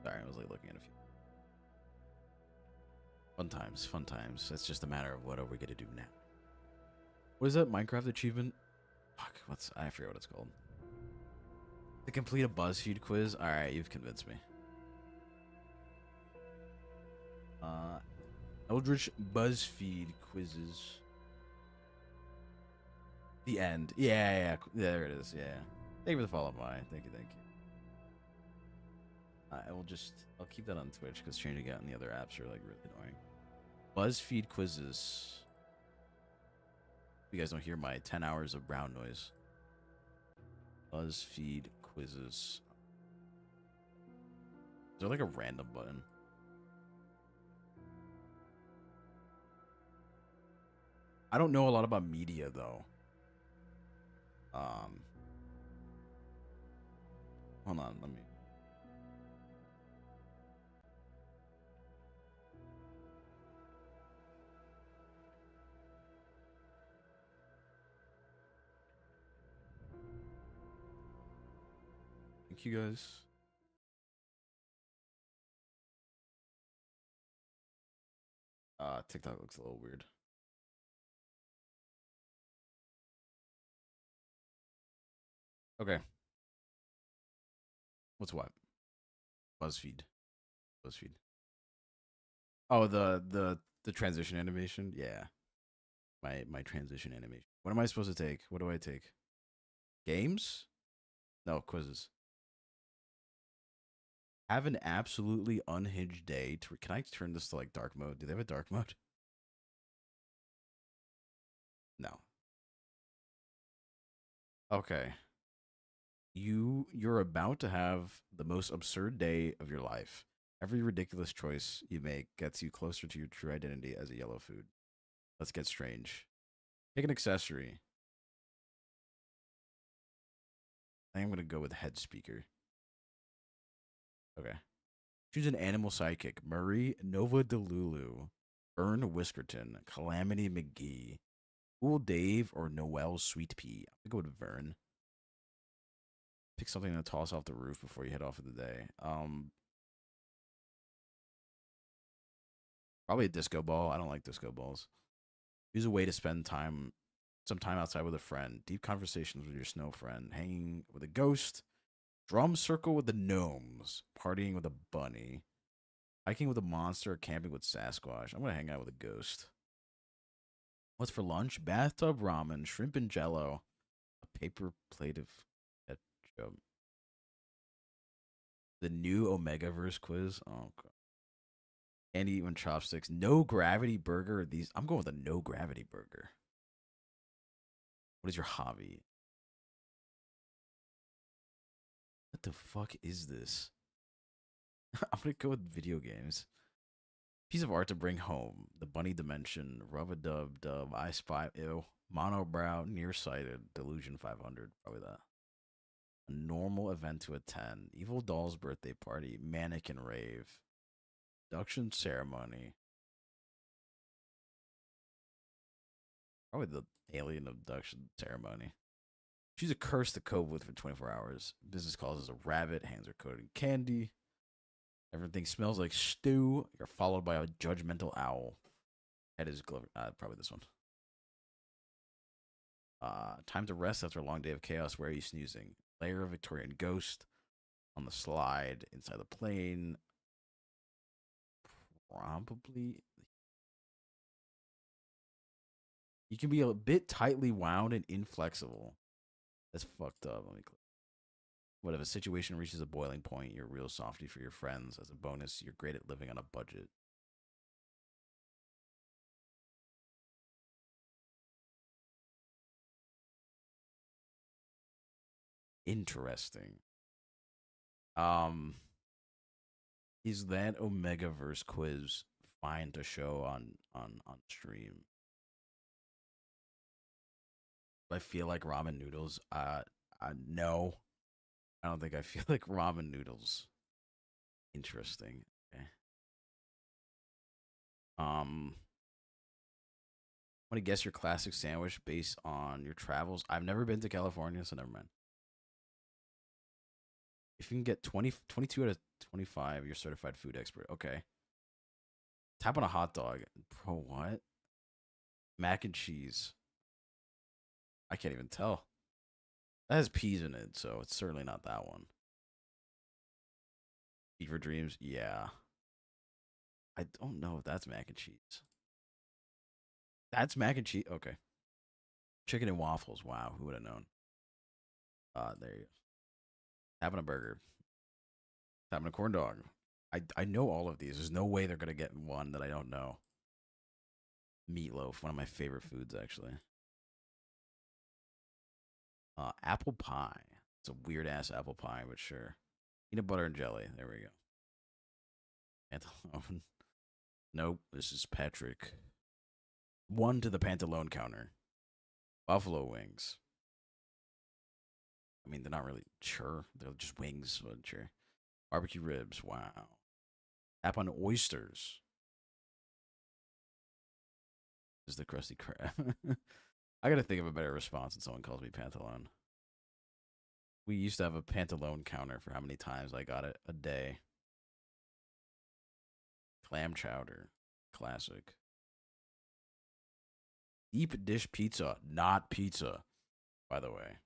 Sorry, I was like looking at a few. Fun times, fun times. It's just a matter of what are we gonna do now. What is that Minecraft achievement? Fuck, I forget what it's called. To complete a BuzzFeed quiz? Alright, you've convinced me. Eldritch BuzzFeed quizzes. The end. Yeah, there it is. Yeah. Thank you for the follow, bye. Thank you. I'll keep that on Twitch because changing it on the other apps are like really annoying. BuzzFeed quizzes. You guys don't hear my 10 hours of brown noise. BuzzFeed quizzes. Is there like a random button? I don't know a lot about media though. Hold on, let me. Thank you guys. TikTok looks a little weird. Okay. What's what? BuzzFeed. BuzzFeed. Oh, the transition animation. Yeah, my transition animation. What am I supposed to take? What do I take? Games? No, quizzes. Have an absolutely unhinged day. Can I turn this to like dark mode? Do they have a dark mode? No. Okay. You're about to have the most absurd day of your life. Every ridiculous choice you make gets you closer to your true identity as a yellow food. Let's get strange. Pick an accessory. I think I'm gonna go with head speaker. Okay. Choose an animal sidekick. Murray, Nova Delulu, Vern Whiskerton, Calamity McGee, Cool Dave, or Noel Sweet Pea. I'm gonna go with Vern. Pick something to toss off the roof before you head off for the day. Probably a disco ball. I don't like disco balls. Use a way to spend some time outside with a friend. Deep conversations with your snow friend. Hanging with a ghost. Drum circle with the gnomes. Partying with a bunny. Hiking with a monster. Camping with Sasquatch. I'm gonna hang out with a ghost. What's for lunch? Bathtub ramen, shrimp and jello, a paper plate of ketchup. The new Omegaverse quiz. Oh god. Candy eat when chopsticks. No gravity burger. These I'm going with a no gravity burger. What is your hobby? What the fuck is this? I'm gonna go with video games. Piece of art to bring home. The bunny dimension. Rub a dub dub. I spy. Ew. Monobrow. Nearsighted. Delusion 500. Probably that. A normal event to attend. Evil Doll's birthday party. Mannequin rave. Induction ceremony. Probably the alien abduction ceremony. Choose a curse to cope with for 24 hours. Business calls as a rabbit. Hands are coated in candy. Everything smells like stew. You're followed by a judgmental owl. Head is Glover. Probably this one. Time to rest after a long day of chaos. Where are you snoozing? Lair of Victorian ghost. On the slide. Inside the plane. Probably. You can be a bit tightly wound and inflexible. That's fucked up. Let me click. What if a situation reaches a boiling point? You're a real softy for your friends. As a bonus, you're great at living on a budget. Interesting. Um, is that Omegaverse quiz fine to show on stream? I feel like ramen noodles. No, I don't think I feel like ramen noodles. Interesting. Okay. I want to guess your classic sandwich based on your travels. I've never been to California, so never mind. If you can get 22 out of 25, you're certified food expert. Okay. Tap on a hot dog. Bro, what? Mac and cheese. I can't even tell. That has peas in it, so it's certainly not that one. Fever Dreams. Yeah. I don't know if that's mac and cheese. That's mac and cheese. Okay. Chicken and waffles. Wow. Who would have known? There you go. Having a burger. Having a corn dog. I know all of these. There's no way they're gonna get one that I don't know. Meatloaf, one of my favorite foods, actually. Apple pie. It's a weird ass apple pie, but sure. Peanut butter and jelly. There we go. Pantalone. Nope. This is Patrick. One to the Pantalone counter. Buffalo wings. I mean, they're not really sure. They're just wings, but sure. Barbecue ribs. Wow. Tap on oysters. This is the crusty crab. I gotta think of a better response when someone calls me Pantalone. We used to have a Pantalone counter for how many times I got it a day. Clam chowder. Classic. Deep dish pizza. Not pizza, by the way.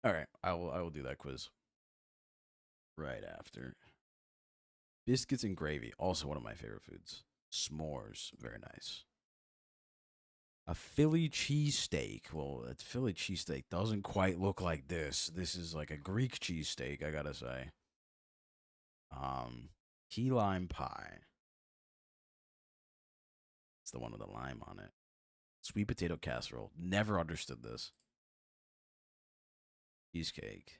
All right. I will do that quiz right after. Biscuits and gravy. Also one of my favorite foods. S'mores. Very nice. A Philly cheesesteak. Well, a Philly cheesesteak doesn't quite look like this. This is like a Greek cheesesteak, I gotta say. Key lime pie. It's the one with the lime on it. Sweet potato casserole. Never understood this. Cheesecake.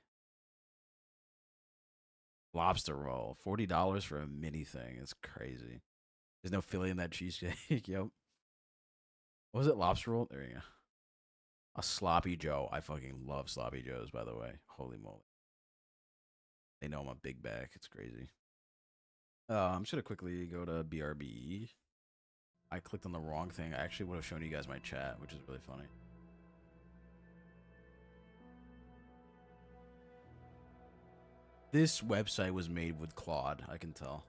Lobster roll. $40 for a mini thing. It's crazy. There's no Philly in that cheesecake. Yep. What was it? Lobster roll? There you go. A sloppy Joe. I fucking love sloppy Joes, by the way. Holy moly. They know I'm a big back. It's crazy. I'm just gonna quickly go to BRB. I clicked on the wrong thing. I actually would have shown you guys my chat, which is really funny. This website was made with Claude, I can tell.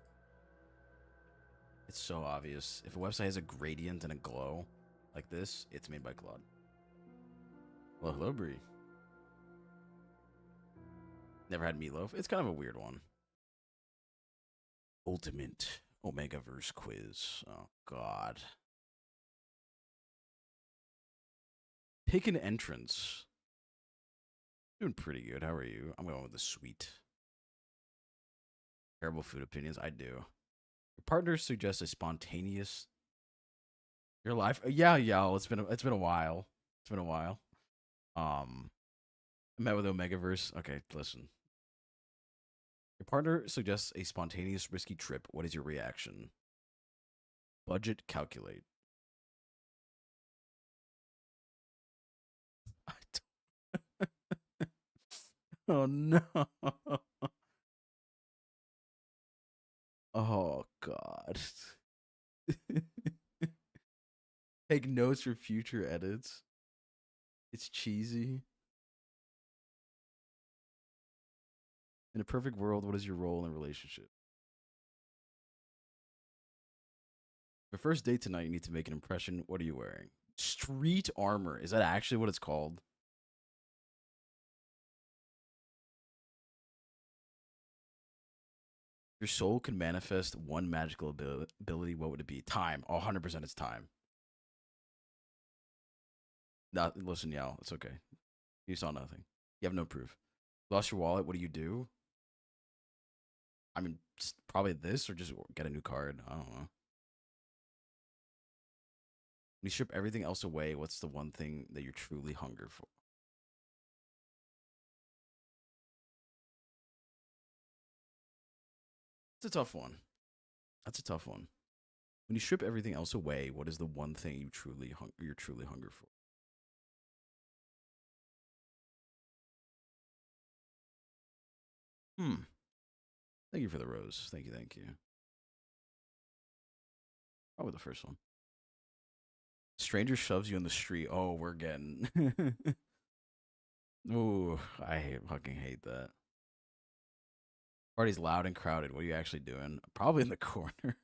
It's so obvious. If a website has a gradient and a glow like this, it's made by Claude. Well, hello, Brie. Never had meatloaf. It's kind of a weird one. Ultimate Omegaverse quiz. Oh, God. Pick an entrance. Doing pretty good. How are you? I'm going with the sweet. Terrible food opinions. I do. Your partner suggests a spontaneous. Your life. Yeah, yeah. It's been a while. It's been a while. I met with Omegaverse. Okay, listen. Your partner suggests a spontaneous, risky trip. What is your reaction? Budget calculate. Oh no. Oh God. Take notes for future edits. It's cheesy. In a perfect world, what is your role in a relationship? For first date tonight, you need to make an impression. What are you wearing? Street armor. Is that actually what it's called? Your soul can manifest one magical ability. What would it be? Time. 100% it's time. Not listen, y'all. It's okay. You saw nothing. You have no proof. Lost your wallet. What do you do? I mean, probably this or just get a new card. I don't know. When you strip everything else away, what's the one thing that you're truly hunger for? It's a tough one. That's a tough one. When you strip everything else away, what is the one thing you're truly hunger for? Hmm. Thank you for the rose. Thank you. Thank you. Probably the first one. Stranger shoves you in the street. Oh, we're getting. Ooh, fucking hate that. Party's loud and crowded. What are you actually doing? Probably in the corner.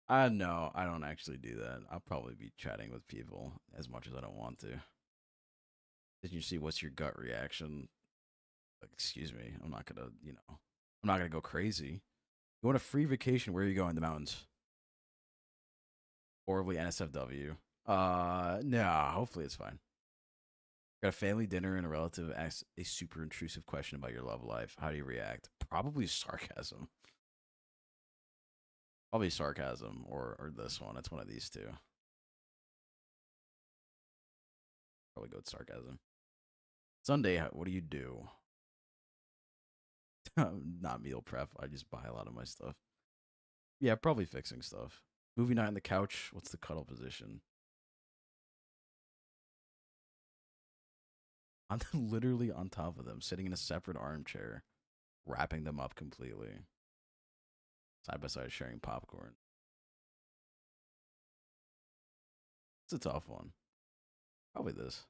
I know. I don't actually do that. I'll probably be chatting with people as much as I don't want to. Did you see what's your gut reaction? Like, excuse me. I'm not gonna, I'm not gonna go crazy. You want a free vacation? Where are you going? The mountains. Horribly NSFW. No. Hopefully it's fine. Got a family dinner and a relative asks a super intrusive question about your love life. How do you react? Probably sarcasm. Probably sarcasm or this one. It's one of these two. Probably go with sarcasm. Sunday, what do you do? Not meal prep. I just buy a lot of my stuff. Yeah, probably fixing stuff. Movie night on the couch. What's the cuddle position? I'm literally on top of them, sitting in a separate armchair, wrapping them up completely, side by side, sharing popcorn. It's a tough one. Probably this.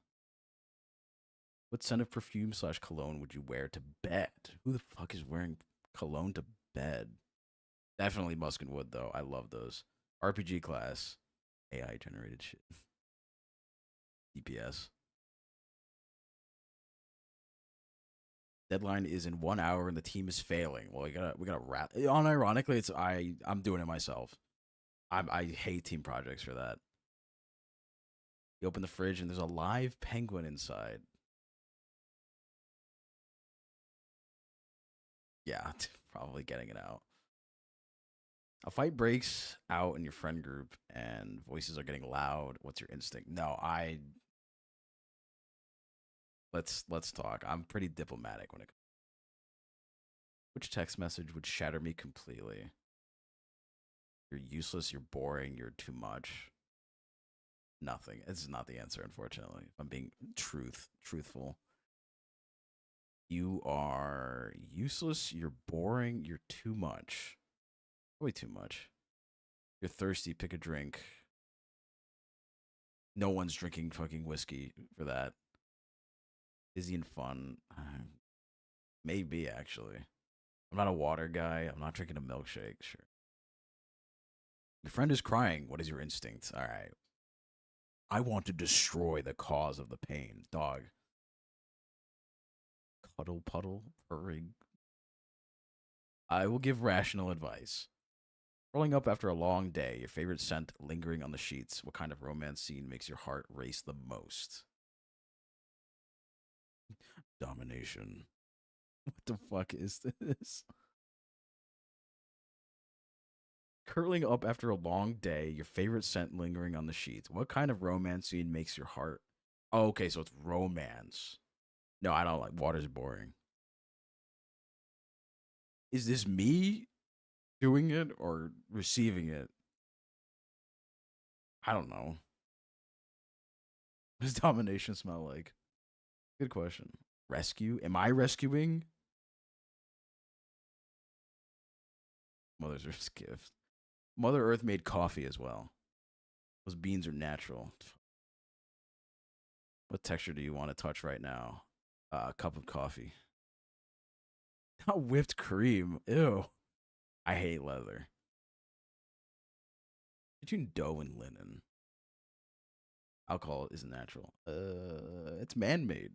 What scent of perfume slash cologne would you wear to bed? Who the fuck is wearing cologne to bed? Definitely musk and wood, though. I love those. RPG class. AI generated shit. DPS. Deadline is in 1 hour and the team is failing. Well, we gotta wrap. Unironically, I'm doing it myself. I hate team projects for that. You open the fridge and there's a live penguin inside. Yeah, probably getting it out. A fight breaks out in your friend group and voices are getting loud. What's your instinct? No, let's talk. I'm pretty diplomatic when it. Which text message would shatter me completely? You're useless, you're boring, you're too much. Nothing. This is not the answer, unfortunately. If I'm being truthful. You are useless, you're boring, you're too much. Way too much. You're thirsty, pick a drink. No one's drinking fucking whiskey for that. Dizzy and fun. Maybe, actually. I'm not a water guy. I'm not drinking a milkshake. Sure. Your friend is crying. What is your instinct? All right. I want to destroy the cause of the pain. Dog. Cuddle puddle purring. I will give rational advice. Rolling up after a long day, your favorite scent lingering on the sheets. What kind of romance scene makes your heart race the most? Domination. What the fuck is this? Curling up after a long day, your favorite scent lingering on the sheets. What kind of romance scene makes your heart? Oh, okay, so it's romance. No, I don't like water's boring. Is this me doing it or receiving it? I don't know. What does domination smell like? Good question. Rescue? Am I rescuing? Mother's Earth's gift. Mother Earth made coffee as well. Those beans are natural. What texture do you want to touch right now? A cup of coffee. Not whipped cream. Ew. I hate leather. Between dough and linen. Alcohol isn't natural. It's man made.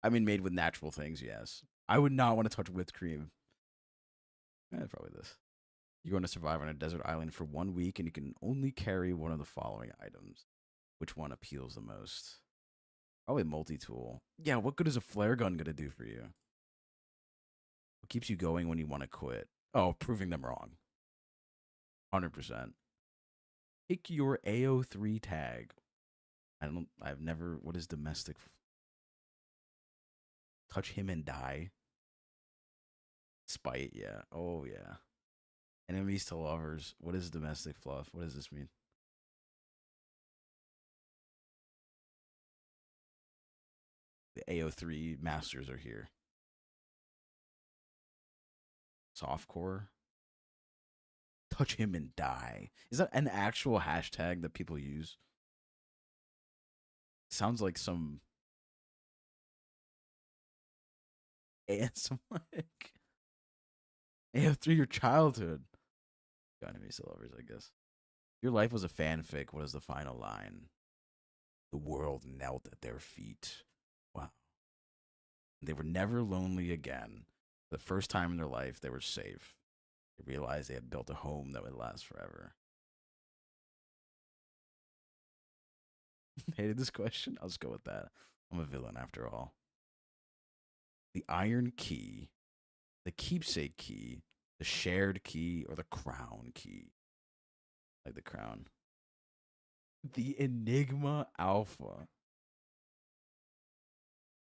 I mean, made with natural things, yes. I would not want to touch whipped cream. Probably this. You're going to survive on a desert island for 1 week and you can only carry one of the following items. Which one appeals the most? Probably multi tool. Yeah, what good is a flare gun going to do for you? What keeps you going when you want to quit? Oh, proving them wrong. 100%. Pick your AO3 tag. I've never, what is domestic? Touch him and die. Spite, yeah. Oh, yeah. Enemies to lovers. What is domestic fluff? What does this mean? The AO3 masters are here. Softcore. Touch him and die. Is that an actual hashtag that people use? Sounds like some like AO3 your childhood. Enemies to lovers, I guess. Your life was a fanfic. What is the final line? The world knelt at their feet. Wow. They were never lonely again. For the first time in their life, they were safe. They realized they had built a home that would last forever. Hated this question? I'll just go with that. I'm a villain after all. The iron key, the keepsake key, The shared key or the crown key. Like the crown. The Enigma Alpha.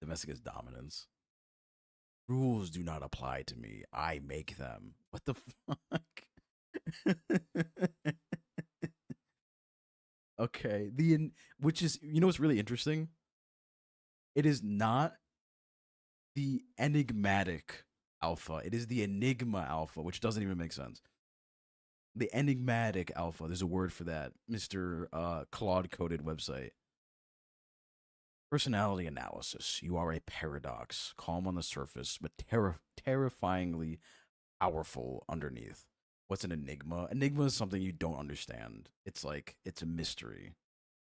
Domestic is dominance. Rules do not apply to me. I make them. What the fuck? Okay. Which is, you know what's really interesting? It is not the enigmatic alpha. It is the enigma alpha, which doesn't even make sense. The enigmatic alpha. There's a word for that, Mister Claude coded website. Personality analysis. You are a paradox, calm on the surface, but terrifyingly powerful underneath. What's an enigma? Enigma is something you don't understand. It's like it's a mystery.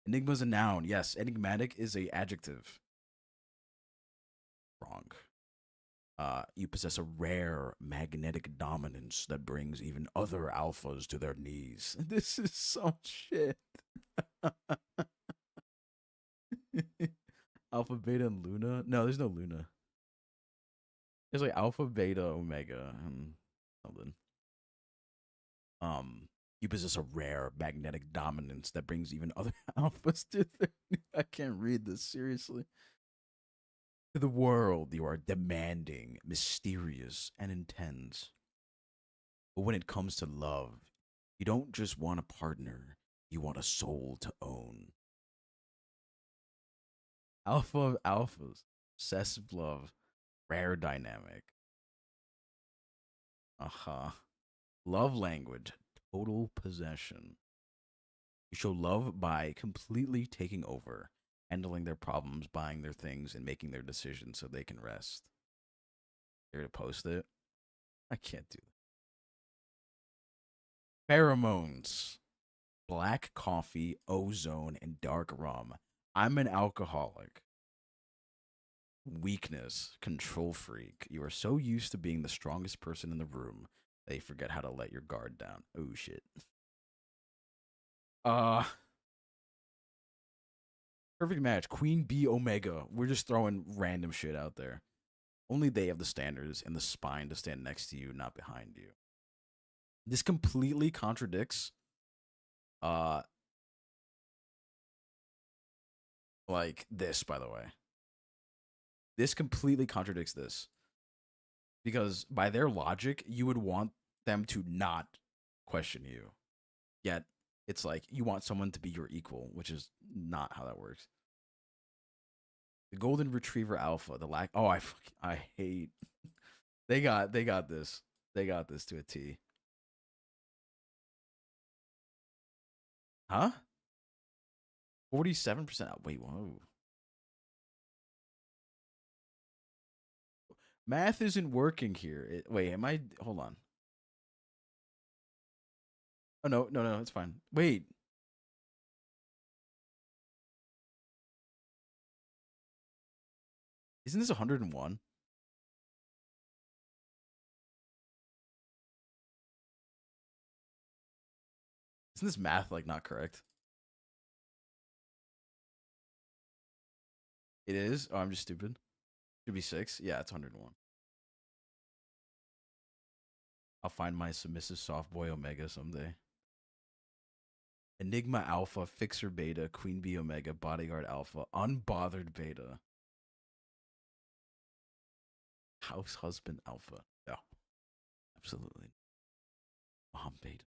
Enigma is a noun. Yes, enigmatic is a adjective. Wrong. You possess a rare magnetic dominance that brings even other alphas to their knees. This is some shit. Alpha, Beta, and Luna? No, there's no Luna. There's like Alpha, Beta, Omega, and something. You possess a rare magnetic dominance that brings even other alphas to their knees. I can't read this seriously. To the world, you are demanding, mysterious, and intense. But when it comes to love, you don't just want a partner, you want a soul to own. Alpha of alphas, obsessive love, rare dynamic. Uh-huh. Love language, total possession. You show love by completely taking over, handling their problems, buying their things, and making their decisions so they can rest. Here to post it. I can't do that. Pheromones. Black coffee, ozone, and dark rum. I'm an alcoholic. Weakness, control freak. You are so used to being the strongest person in the room that you forget how to let your guard down. Oh shit. Uh Perfect match. Queen Bee Omega. We're just throwing random shit out there. Only they have the standards and the spine to stand next to you, not behind you. This completely contradicts uh like this, by the way. This completely contradicts this. Because by their logic, you would want them to not question you. Yet it's like you want someone to be your equal, which is not how that works. The golden retriever alpha, the lack. Oh, I hate. They got this. They got this to a T. Huh? 47%. Wait, whoa. Math isn't working here. Wait, am I? Hold on. Oh no, no, no, it's fine. Wait, isn't this 101? Isn't this math like not correct? It is. Oh, I'm just stupid. Should be 6. Yeah, it's 101. I'll find my submissive soft boy Omega someday. Enigma Alpha, Fixer Beta, Queen Bee Omega, Bodyguard Alpha, Unbothered Beta, House Husband Alpha. No, absolutely. Mom Beta.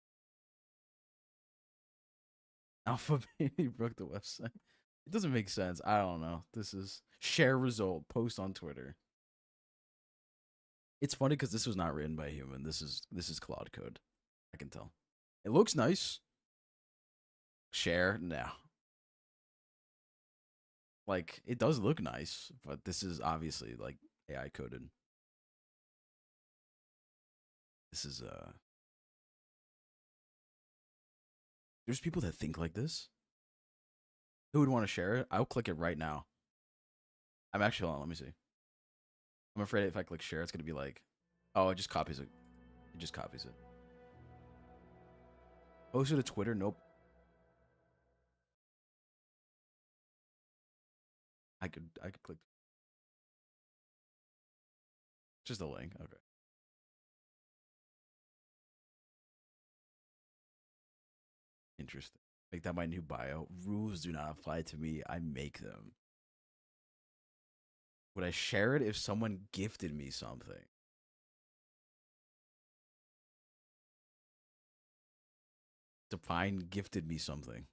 Alpha Beta, he broke the website. It doesn't make sense. I don't know. This is share result, post on Twitter. It's funny because this was not written by a human. This is Claude code. I can tell. It looks nice. Share? No. Like, it does look nice, but this is obviously like AI coded. This is there's people that think like this. Who would want to share it? I'll click it right now. I'm actually on, let me see. I'm afraid if I click share, it's gonna be like, oh, it just copies it. It just copies it. Post it to Twitter? Nope. I could click just a link. Okay. Interesting. Make that my new bio. Rules do not apply to me. I make them. Would I share it if someone gifted me something? Define gifted me something.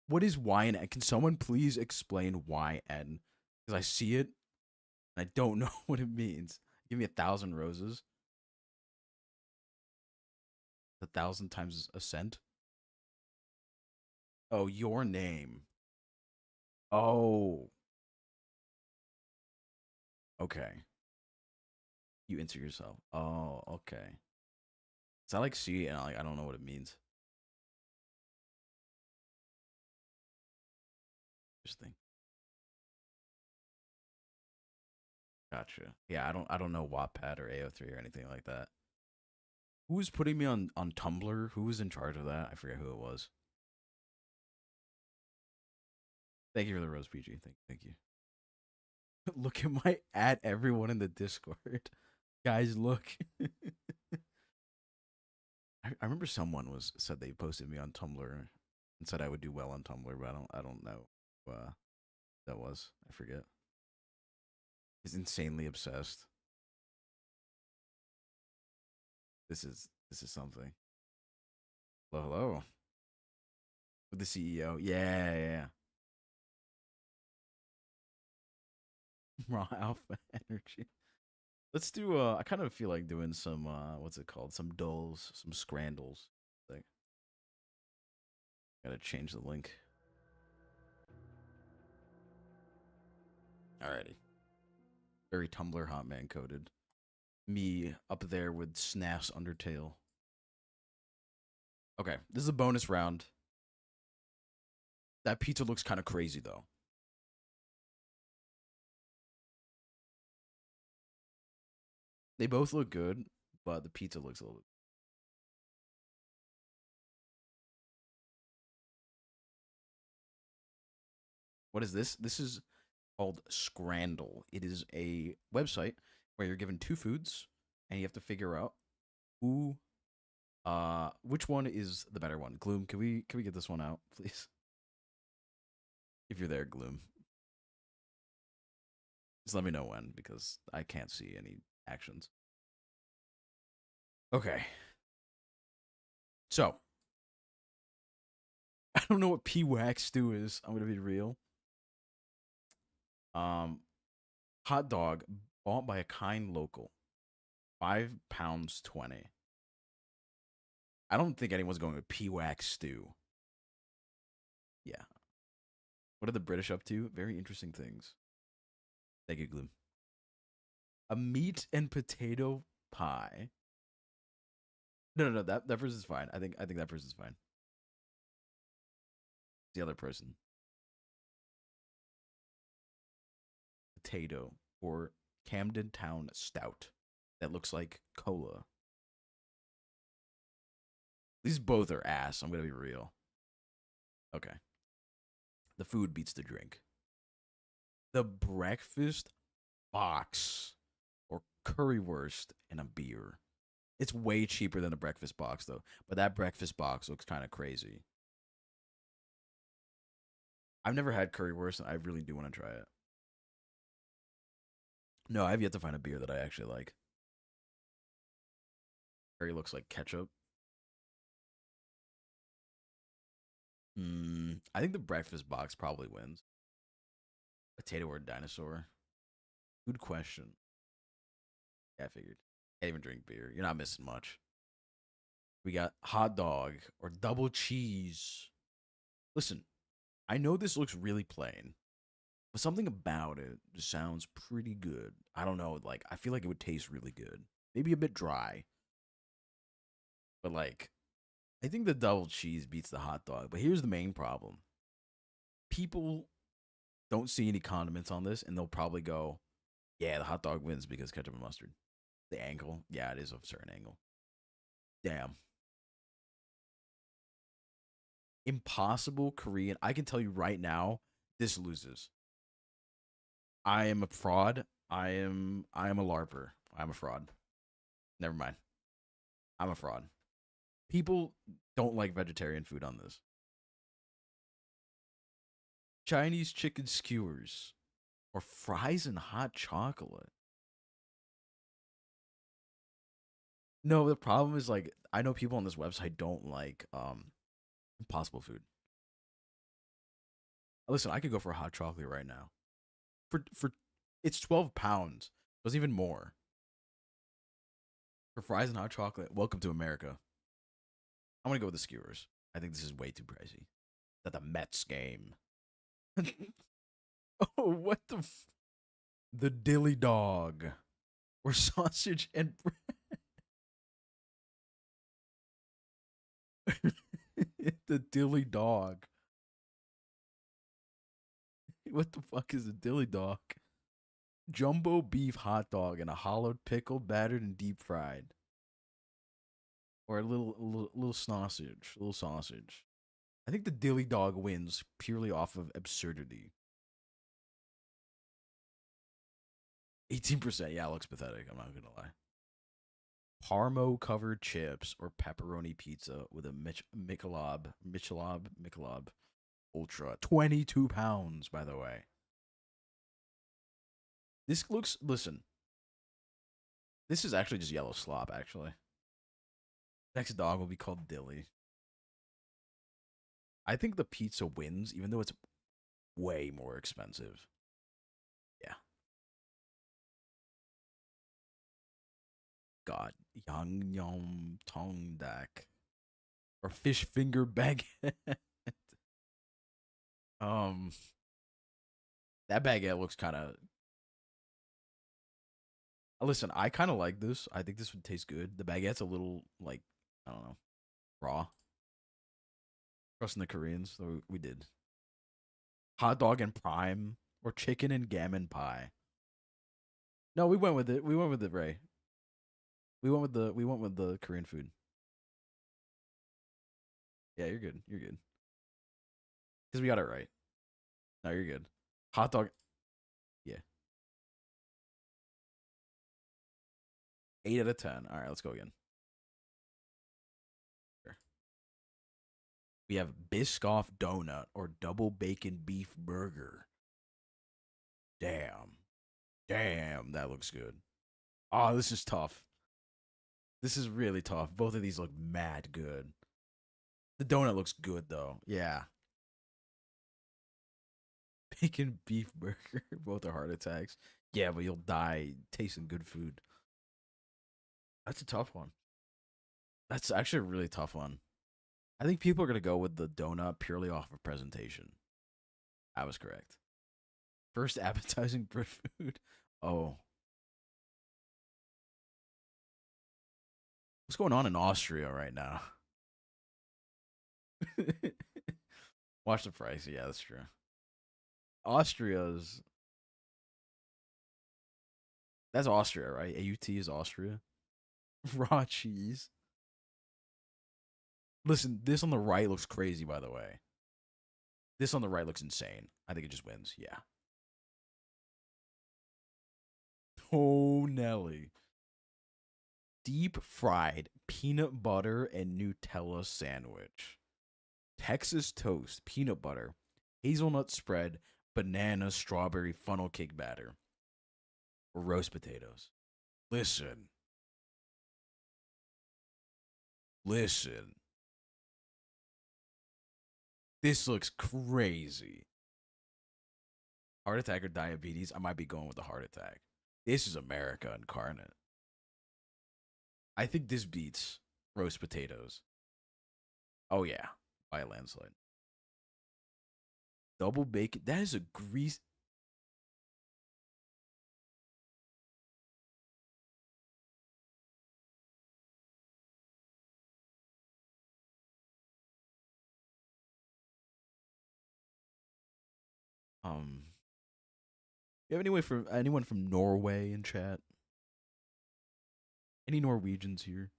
What is YN? Can someone please explain YN? Because I see it and I don't know what it means. Give me 1,000 roses. 1,000 times a cent. Oh, your name. Oh, okay. You insert yourself. Oh, okay. So I like see it and I don't know what it means. Interesting. Gotcha. Yeah, I don't know Wattpad or AO3 or anything like that. Who was putting me on Tumblr? Who was in charge of that? I forget who it was. Thank you for the rose, PG. Thank you. Look at my at everyone in the Discord. Guys, look. I remember someone was said they posted me on Tumblr and said I would do well on Tumblr, but I don't know that was. I forget. He's insanely obsessed. This is something. Hello, hello. With the CEO. Yeah, yeah, yeah. Raw alpha energy. Let's do I kind of feel like doing some what's it called? Some dulls, some scrandles. Like gotta change the link. Alrighty. Very Tumblr hot man coded. Me up there with Snaf's Undertale. Okay, this is a bonus round. That pizza looks kind of crazy though. They both look good, but the pizza looks a little bit. What is this? This is called Scrandle. It is a website where you're given two foods and you have to figure out who which one is the better one. Gloom, can we get this one out, please? If you're there, Gloom. Just let me know when because I can't see any actions. Okay. So, I don't know what P wax stew is. I'm gonna be real. Um, hot dog bought by a kind local, £5 20. I don't think anyone's going with P wax stew. Yeah. What are the British up to? Very interesting things. Thank you, Gloom. A meat and potato pie. No, no, no. That person's fine. I think that person's fine. The other person. Potato or Camden Town Stout. That looks like cola. These both are ass. I'm gonna be real. Okay. The food beats the drink. The breakfast box or currywurst and a beer. It's way cheaper than a breakfast box though. But that breakfast box looks kind of crazy. I've never had currywurst and I really do want to try it. No, I've yet to find a beer that I actually like. Curry looks like ketchup. I think the breakfast box probably wins. Potato or dinosaur? Good question. Yeah, I figured. Can't even drink beer. You're not missing much. We got hot dog or double cheese. Listen, I know this looks really plain, but something about it just sounds pretty good. I don't know, like I feel like it would taste really good. Maybe a bit dry, but like I think the double cheese beats the hot dog. But here's the main problem. People don't see any condiments on this and they'll probably go, "Yeah, the hot dog wins because ketchup and mustard." The angle, yeah, it is a certain angle. Damn. Impossible Korean. I can tell you right now, this loses. I am a fraud. I am a larper. I'm a fraud. Never mind. I'm a fraud. People don't like vegetarian food on this. Chinese chicken skewers or fries and hot chocolate. No, the problem is like I know people on this website don't like impossible food. Listen, I could go for a hot chocolate right now. For it's 12 pounds. It was even more. For fries and hot chocolate, welcome to America. I'm gonna go with the skewers. I think this is way too pricey. That the Mets game. Oh, what the the dilly dog. Or sausage and bread. The dilly dog. What the fuck is a dilly dog? Jumbo beef hot dog and a hollowed pickle battered and deep fried. Or a little sausage. A little sausage. I think the dilly dog wins purely off of absurdity. 18%. Yeah, it looks pathetic. I'm not gonna lie. Parmo covered chips or pepperoni pizza with a Michelob Ultra. 22 pounds, by the way. This looks, listen, this is actually just yellow slop, actually. Next dog will be called Dilly. I think the pizza wins, even though it's way more expensive. Yeah. God. Yang Yum Tong Dak. Or fish finger baguette. um, that baguette looks kind of. Listen, I kind of like this. I think this would taste good. The baguette's a little like I don't know, raw. Trusting the Koreans, so we did. Hot dog and prime or chicken and gammon pie. No, we went with it. We went with it, Ray. We went with the Korean food. Yeah, you're good. You're good. Because we got it right. No, you're good. Hot dog. Yeah. 8 out of 10. All right, let's go again. Sure. We have Biscoff donut or double bacon beef burger. Damn. Damn, that looks good. Oh, this is tough. This is really tough. Both of these look mad good. The donut looks good though. Yeah. Bacon beef burger. Both are heart attacks. Yeah, but you'll die tasting good food. That's a tough one. That's actually a really tough one. I think people are gonna go with the donut purely off of presentation. I was correct. First appetizing Brit food. Oh, what's going on in Austria right now? Watch the price. Yeah, that's true. Austria's that's Austria, right? AUT is Austria. Raw cheese. Listen, this on the right looks crazy, by the way. This on the right looks insane. I think it just wins. Yeah. Oh, Nelly. Deep fried peanut butter and Nutella sandwich. Texas toast, peanut butter, hazelnut spread, banana strawberry funnel cake batter, or roast potatoes. Listen, listen. This looks crazy. Heart attack or diabetes? I might be going with the heart attack. This is America incarnate. I think this beats roast potatoes. Oh yeah, by a landslide. Double bacon. That is a grease. Um, you have anyone from Norway in chat? Any Norwegians here?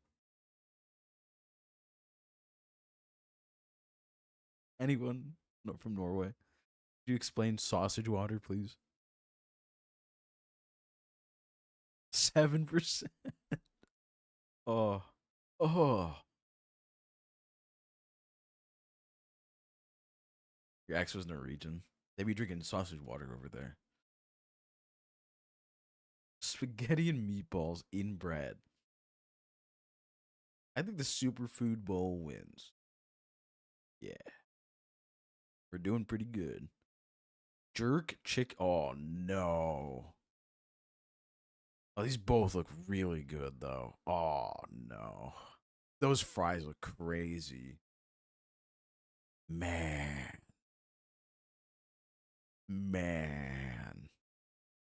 Anyone from Norway? Could you explain sausage water, please? 7%. Oh, oh. Your ex was Norwegian. They be drinking sausage water over there. Spaghetti and meatballs in bread. I think the superfood bowl wins. Yeah, we're doing pretty good. Jerk chick. Oh no. Oh, these both look really good though. Oh no. Those fries look crazy. Man. Man.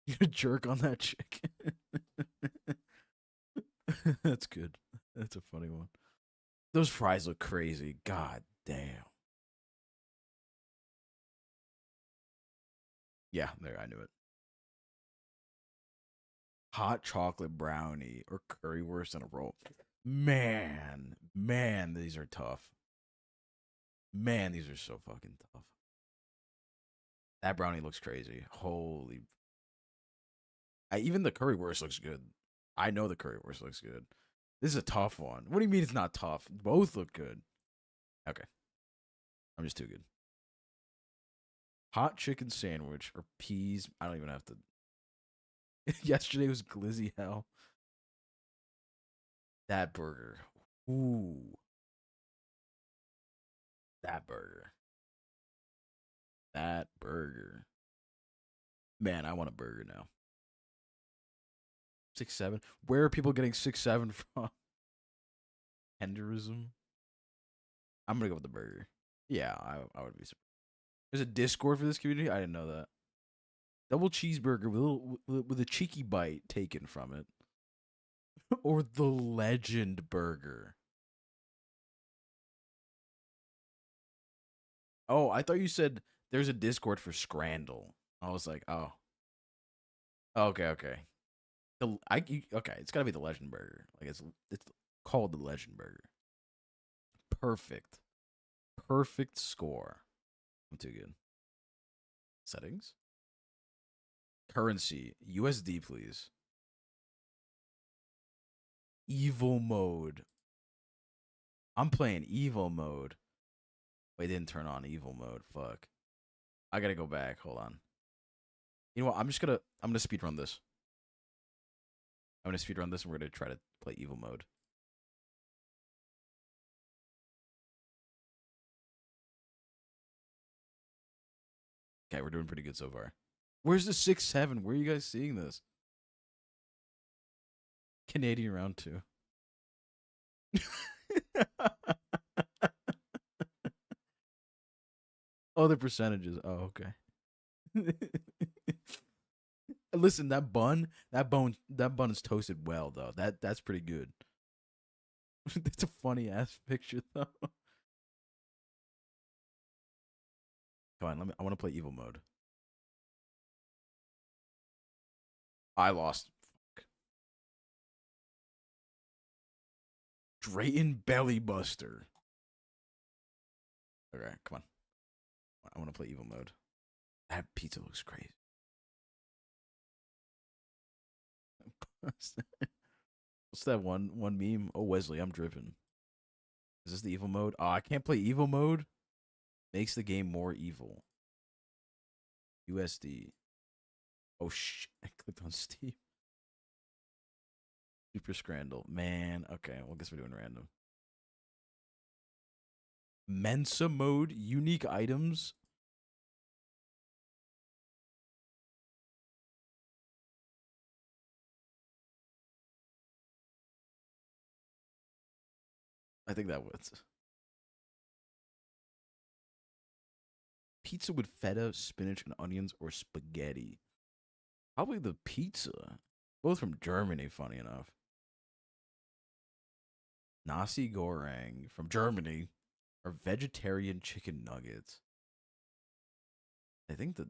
You gonna jerk on that chick? That's good. That's a funny one. Those fries look crazy. God damn. Yeah, there, I knew it. Hot chocolate brownie or currywurst in a roll. Man, these are tough. Man, these are so fucking tough. That brownie looks crazy. Holy. Even the currywurst looks good. I know the currywurst looks good. This is a tough one. What do you mean it's not tough? Both look good. Okay. I'm just too good. Hot chicken sandwich or peas. I don't even have to. Yesterday was glizzy hell. That burger. Ooh. That burger. That burger. Man, I want a burger now. 6-7. Where are people getting 6-7 from? Henderism. I'm gonna go with the burger. Yeah, I would be surprised. There's a Discord for this community. I didn't know that. Double cheeseburger with a cheeky bite taken from it, or the legend burger. Oh, I thought you said there's a Discord for Scrandle. I was like, oh, okay, okay. Okay, it's gotta be the legend burger. Like it's called the legend burger. Perfect, perfect score. I'm too good. Settings, currency, USD, please. Evil mode. I'm playing evil mode. Wait, didn't turn on evil mode. Fuck. I gotta go back. Hold on. You know what? I'm gonna speed run this. I'm gonna speed run this and we're gonna try to play evil mode. Okay, we're doing pretty good so far. Where's the 6-7? Where are you guys seeing this? Canadian round two. Oh, the percentages. Oh, okay. Listen, that bun is toasted well though. That's pretty good. That's a funny ass picture though. Come on, I want to play evil mode. I lost. Drayton Belly Buster. Okay, come on. I want to play evil mode. That pizza looks crazy. What's that one meme? Oh, Wesley, I'm dripping. Is this the evil mode? Oh, I can't play evil mode. Makes the game more evil. USD. Oh shit! I clicked on Steam. Super Scrandle. Man, okay. Well, I guess we're doing random. Mensa mode. Unique items. I think that was pizza with feta, spinach, and onions, or spaghetti. Probably the pizza. Both from Germany, funny enough. Nasi goreng from Germany, or vegetarian chicken nuggets. I think the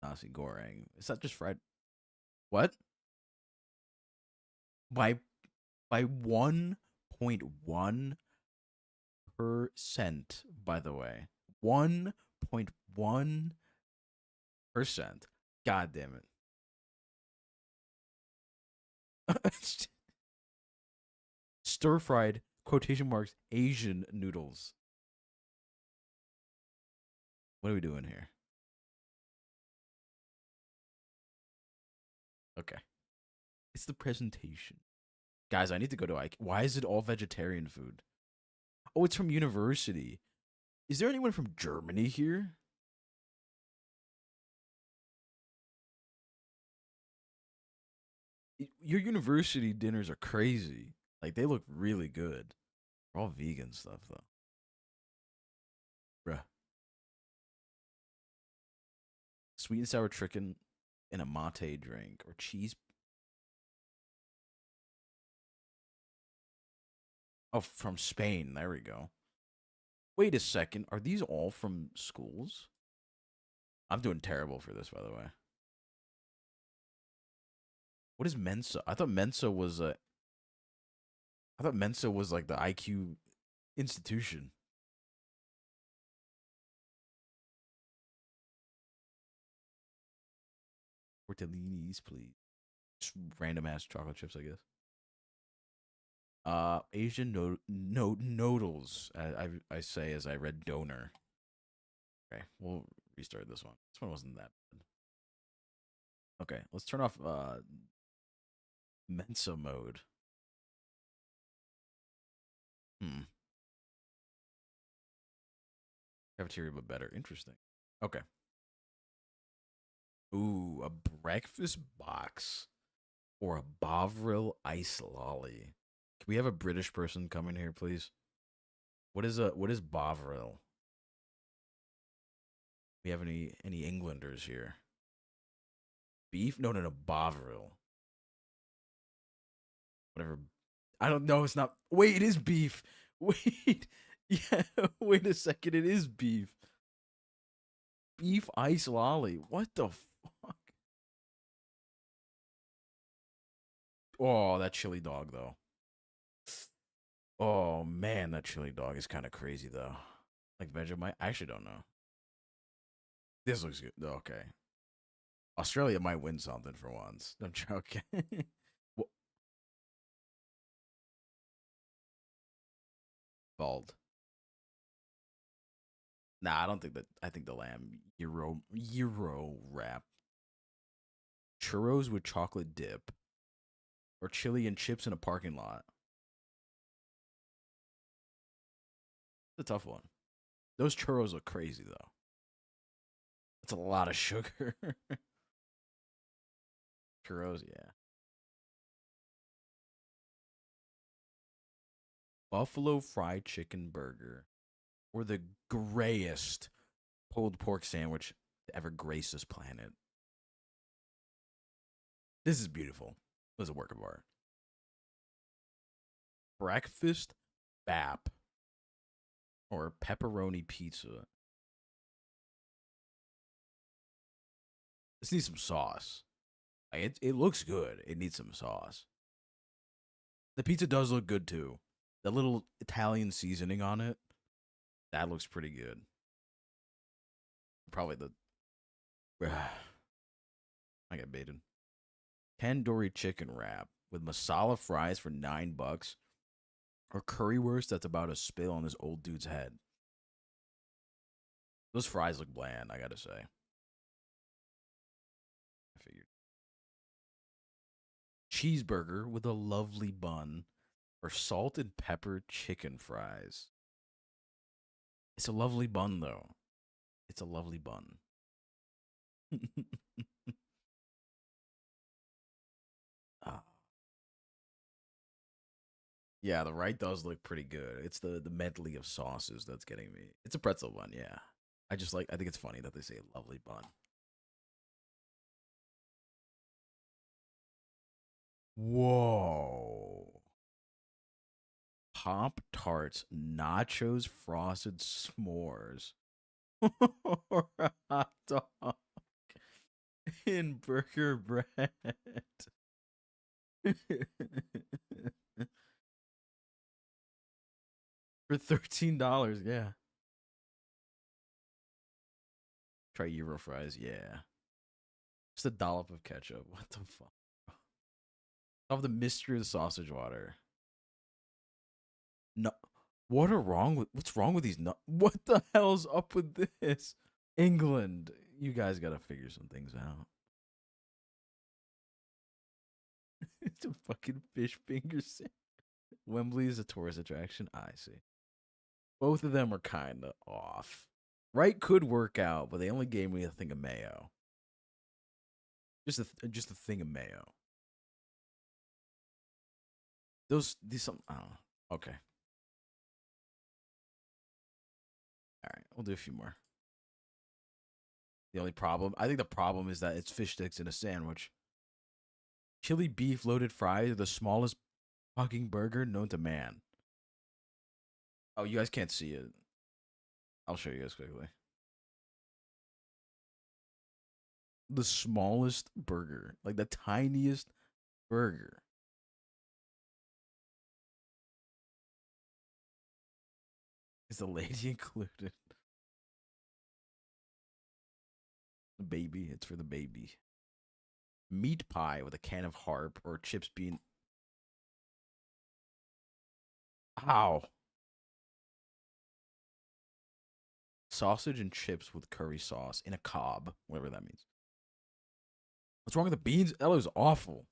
nasi goreng. Is that just fried? What? By 1.1%, by the way. 1.1%. God damn it. Stir fried quotation marks Asian noodles. What are we doing here? Okay. It's the presentation. Guys, I need to go to Ike. Why is it all vegetarian food? Oh, it's from university. Is there anyone from Germany here? Your university dinners are crazy. Like, they look really good. They're all vegan stuff, though. Bruh. Sweet and sour chicken in a mate drink or cheese. Oh, from Spain. There we go. Wait a second. Are these all from schools? I'm doing terrible for this, by the way. What is Mensa? I thought Mensa was a. I thought Mensa was like the IQ institution. Tortellinis, please. Just random ass chocolate chips, I guess. Asian noodles. I say as I read donor. Okay, we'll restart this one. This one wasn't that bad. Okay, let's turn off Mensa mode. Hmm. Cafeteria, but better. Interesting. Okay. Ooh, a breakfast box or a Bovril ice lolly. Can we have a British person come in here, please? What is Bovril? We have any Englanders here? Beef? No, no, no. Bovril. Whatever. I don't know. It's not. Wait, it is beef. Wait. Yeah. Wait a second. It is beef. Beef ice lolly. What the fuck? Oh, that chili dog though. Oh man, that chili dog is kind of crazy though. Like Vegemite. I actually don't know. This looks good. Okay. Australia might win something for once. I'm joking. Well, bald. Nah, I don't think that. I think the lamb Euro wrap churros with chocolate dip or chili and chips in a parking lot. It's a tough one. Those churros look crazy though. That's a lot of sugar. Churros, yeah. Buffalo fried chicken burger or the grayest pulled pork sandwich to ever grace this planet. This is beautiful. It was a work of art. Breakfast bap or pepperoni pizza. This needs some sauce. Like, it looks good. It needs some sauce. The pizza does look good too. The little Italian seasoning on it, that looks pretty good. Probably the. I got baited. Tandoori chicken wrap with masala fries for $9, or currywurst that's about to spill on this old dude's head. Those fries look bland, I gotta say. I figured. Cheeseburger with a lovely bun, or salt and pepper chicken fries. It's a lovely bun, though. It's a lovely bun. Ah. Yeah, the right does look pretty good. It's the medley of sauces that's getting me. It's a pretzel bun, yeah. I think it's funny that they say lovely bun. Whoa. Pop Tarts, nachos, frosted s'mores, or a hot dog in burger bread. For $13, yeah. Try Euro fries, yeah. Just a dollop of ketchup. What the fuck? Of the mystery of the sausage water. No, what's wrong with these? What the hell's up with this? England. You guys gotta figure some things out. It's a fucking fish fingers. Wembley is a tourist attraction. I see. Both of them are kind of off. Right could work out, but they only gave me a thing of mayo. Just a thing of mayo. These some I don't know. Okay. All right, we'll do a few more. The only problem, I think the problem is that it's fish sticks in a sandwich. Chili beef loaded fries are the smallest fucking burger known to man. Oh, you guys can't see it. I'll show you guys quickly. The smallest burger, like the tiniest burger. Is the lady included? The baby, it's for the baby. Meat pie with a can of harp or chips being. Ow. Sausage and chips with curry sauce in a cob, whatever that means. What's wrong with the beans? That looks awful.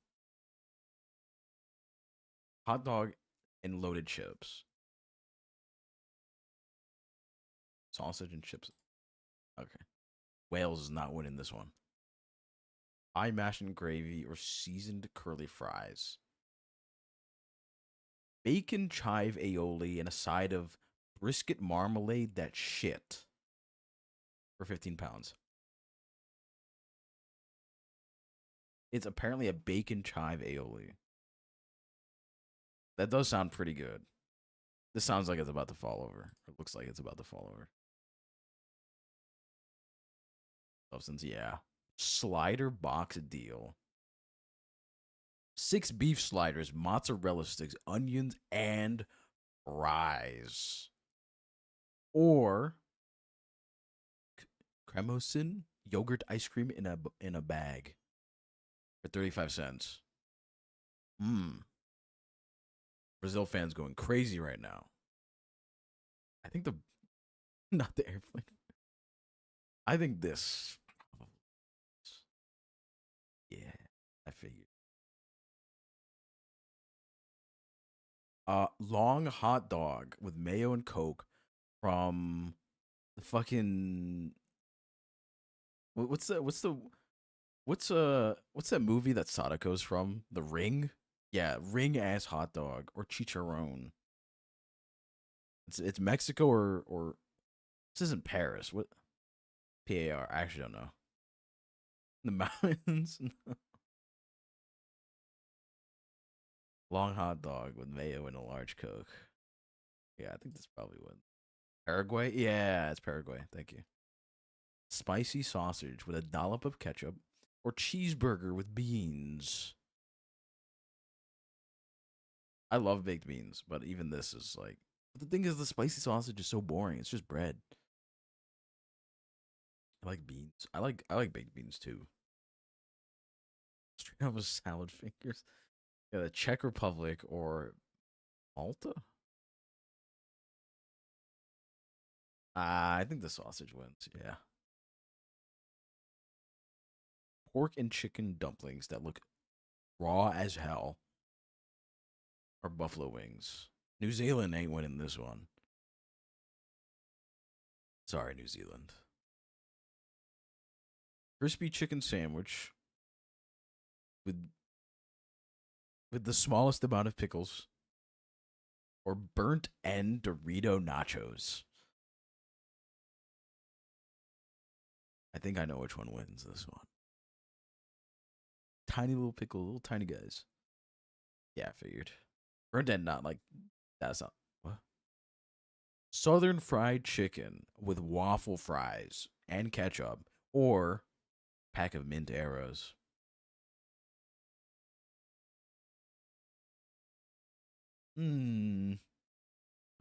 Hot dog and loaded chips. Sausage and chips. Okay. Wales is not winning this one. Pie mash and gravy or seasoned curly fries. Bacon chive aioli and a side of brisket marmalade that shit. For 15 pounds. It's apparently a bacon chive aioli. That does sound pretty good. This sounds like it's about to fall over. It looks like it's about to fall over. Substance, yeah. Slider box deal. 6 beef sliders, mozzarella sticks, onions, and fries. Or cremosin yogurt ice cream in a bag for 35 cents. Brazil fans going crazy right now. I think not the airplane. I think this. Yeah, I figured. Long hot dog with mayo and Coke from the fucking what's that movie that Sadako's from? The Ring? Yeah, ring ass hot dog or chicharron. It's Mexico or this isn't Paris. What PAR? I actually don't know. The mountains. Long hot dog with mayo and a large Coke. Yeah, I think this probably would. Paraguay? Yeah, it's Paraguay. Thank you. Spicy sausage with a dollop of ketchup or cheeseburger with beans. I love baked beans, but even this is like. But the thing is, the spicy sausage is so boring. It's just bread. I like beans. I like baked beans too. Straight up with salad fingers. Yeah, the Czech Republic or Malta. I think the sausage wins. Yeah. Pork and chicken dumplings that look raw as hell or buffalo wings. New Zealand ain't winning this one. Sorry, New Zealand. Crispy chicken sandwich with the smallest amount of pickles or burnt end Dorito nachos. I think I know which one wins this one. Tiny little pickle, little tiny guys. Yeah, I figured. Burnt end, not like that's not what. Southern fried chicken with waffle fries and ketchup, or pack of mint arrows. I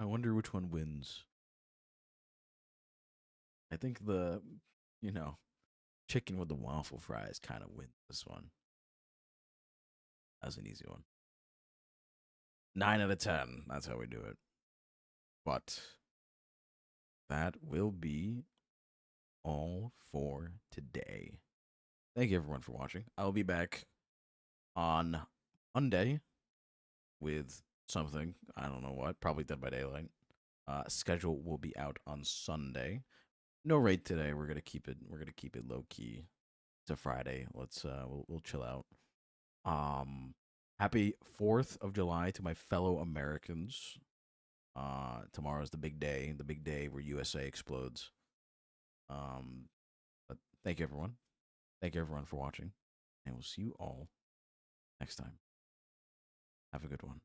wonder which one wins. I think the, you know, chicken with the waffle fries kind of wins this one. That was an easy one. 9 out of 10. That's how we do it. But that will be all for today. Thank you everyone for watching. I'll be back on Monday with something. I don't know what. Probably Dead by Daylight. Schedule will be out on Sunday. No raid today. We're gonna keep it. We're gonna keep it low key. It's a Friday. Let's we'll chill out. Happy 4th of July to my fellow Americans. Tomorrow's the big day where USA explodes. But thank you everyone. Thank you everyone for watching, and we'll see you all next time. Have a good one.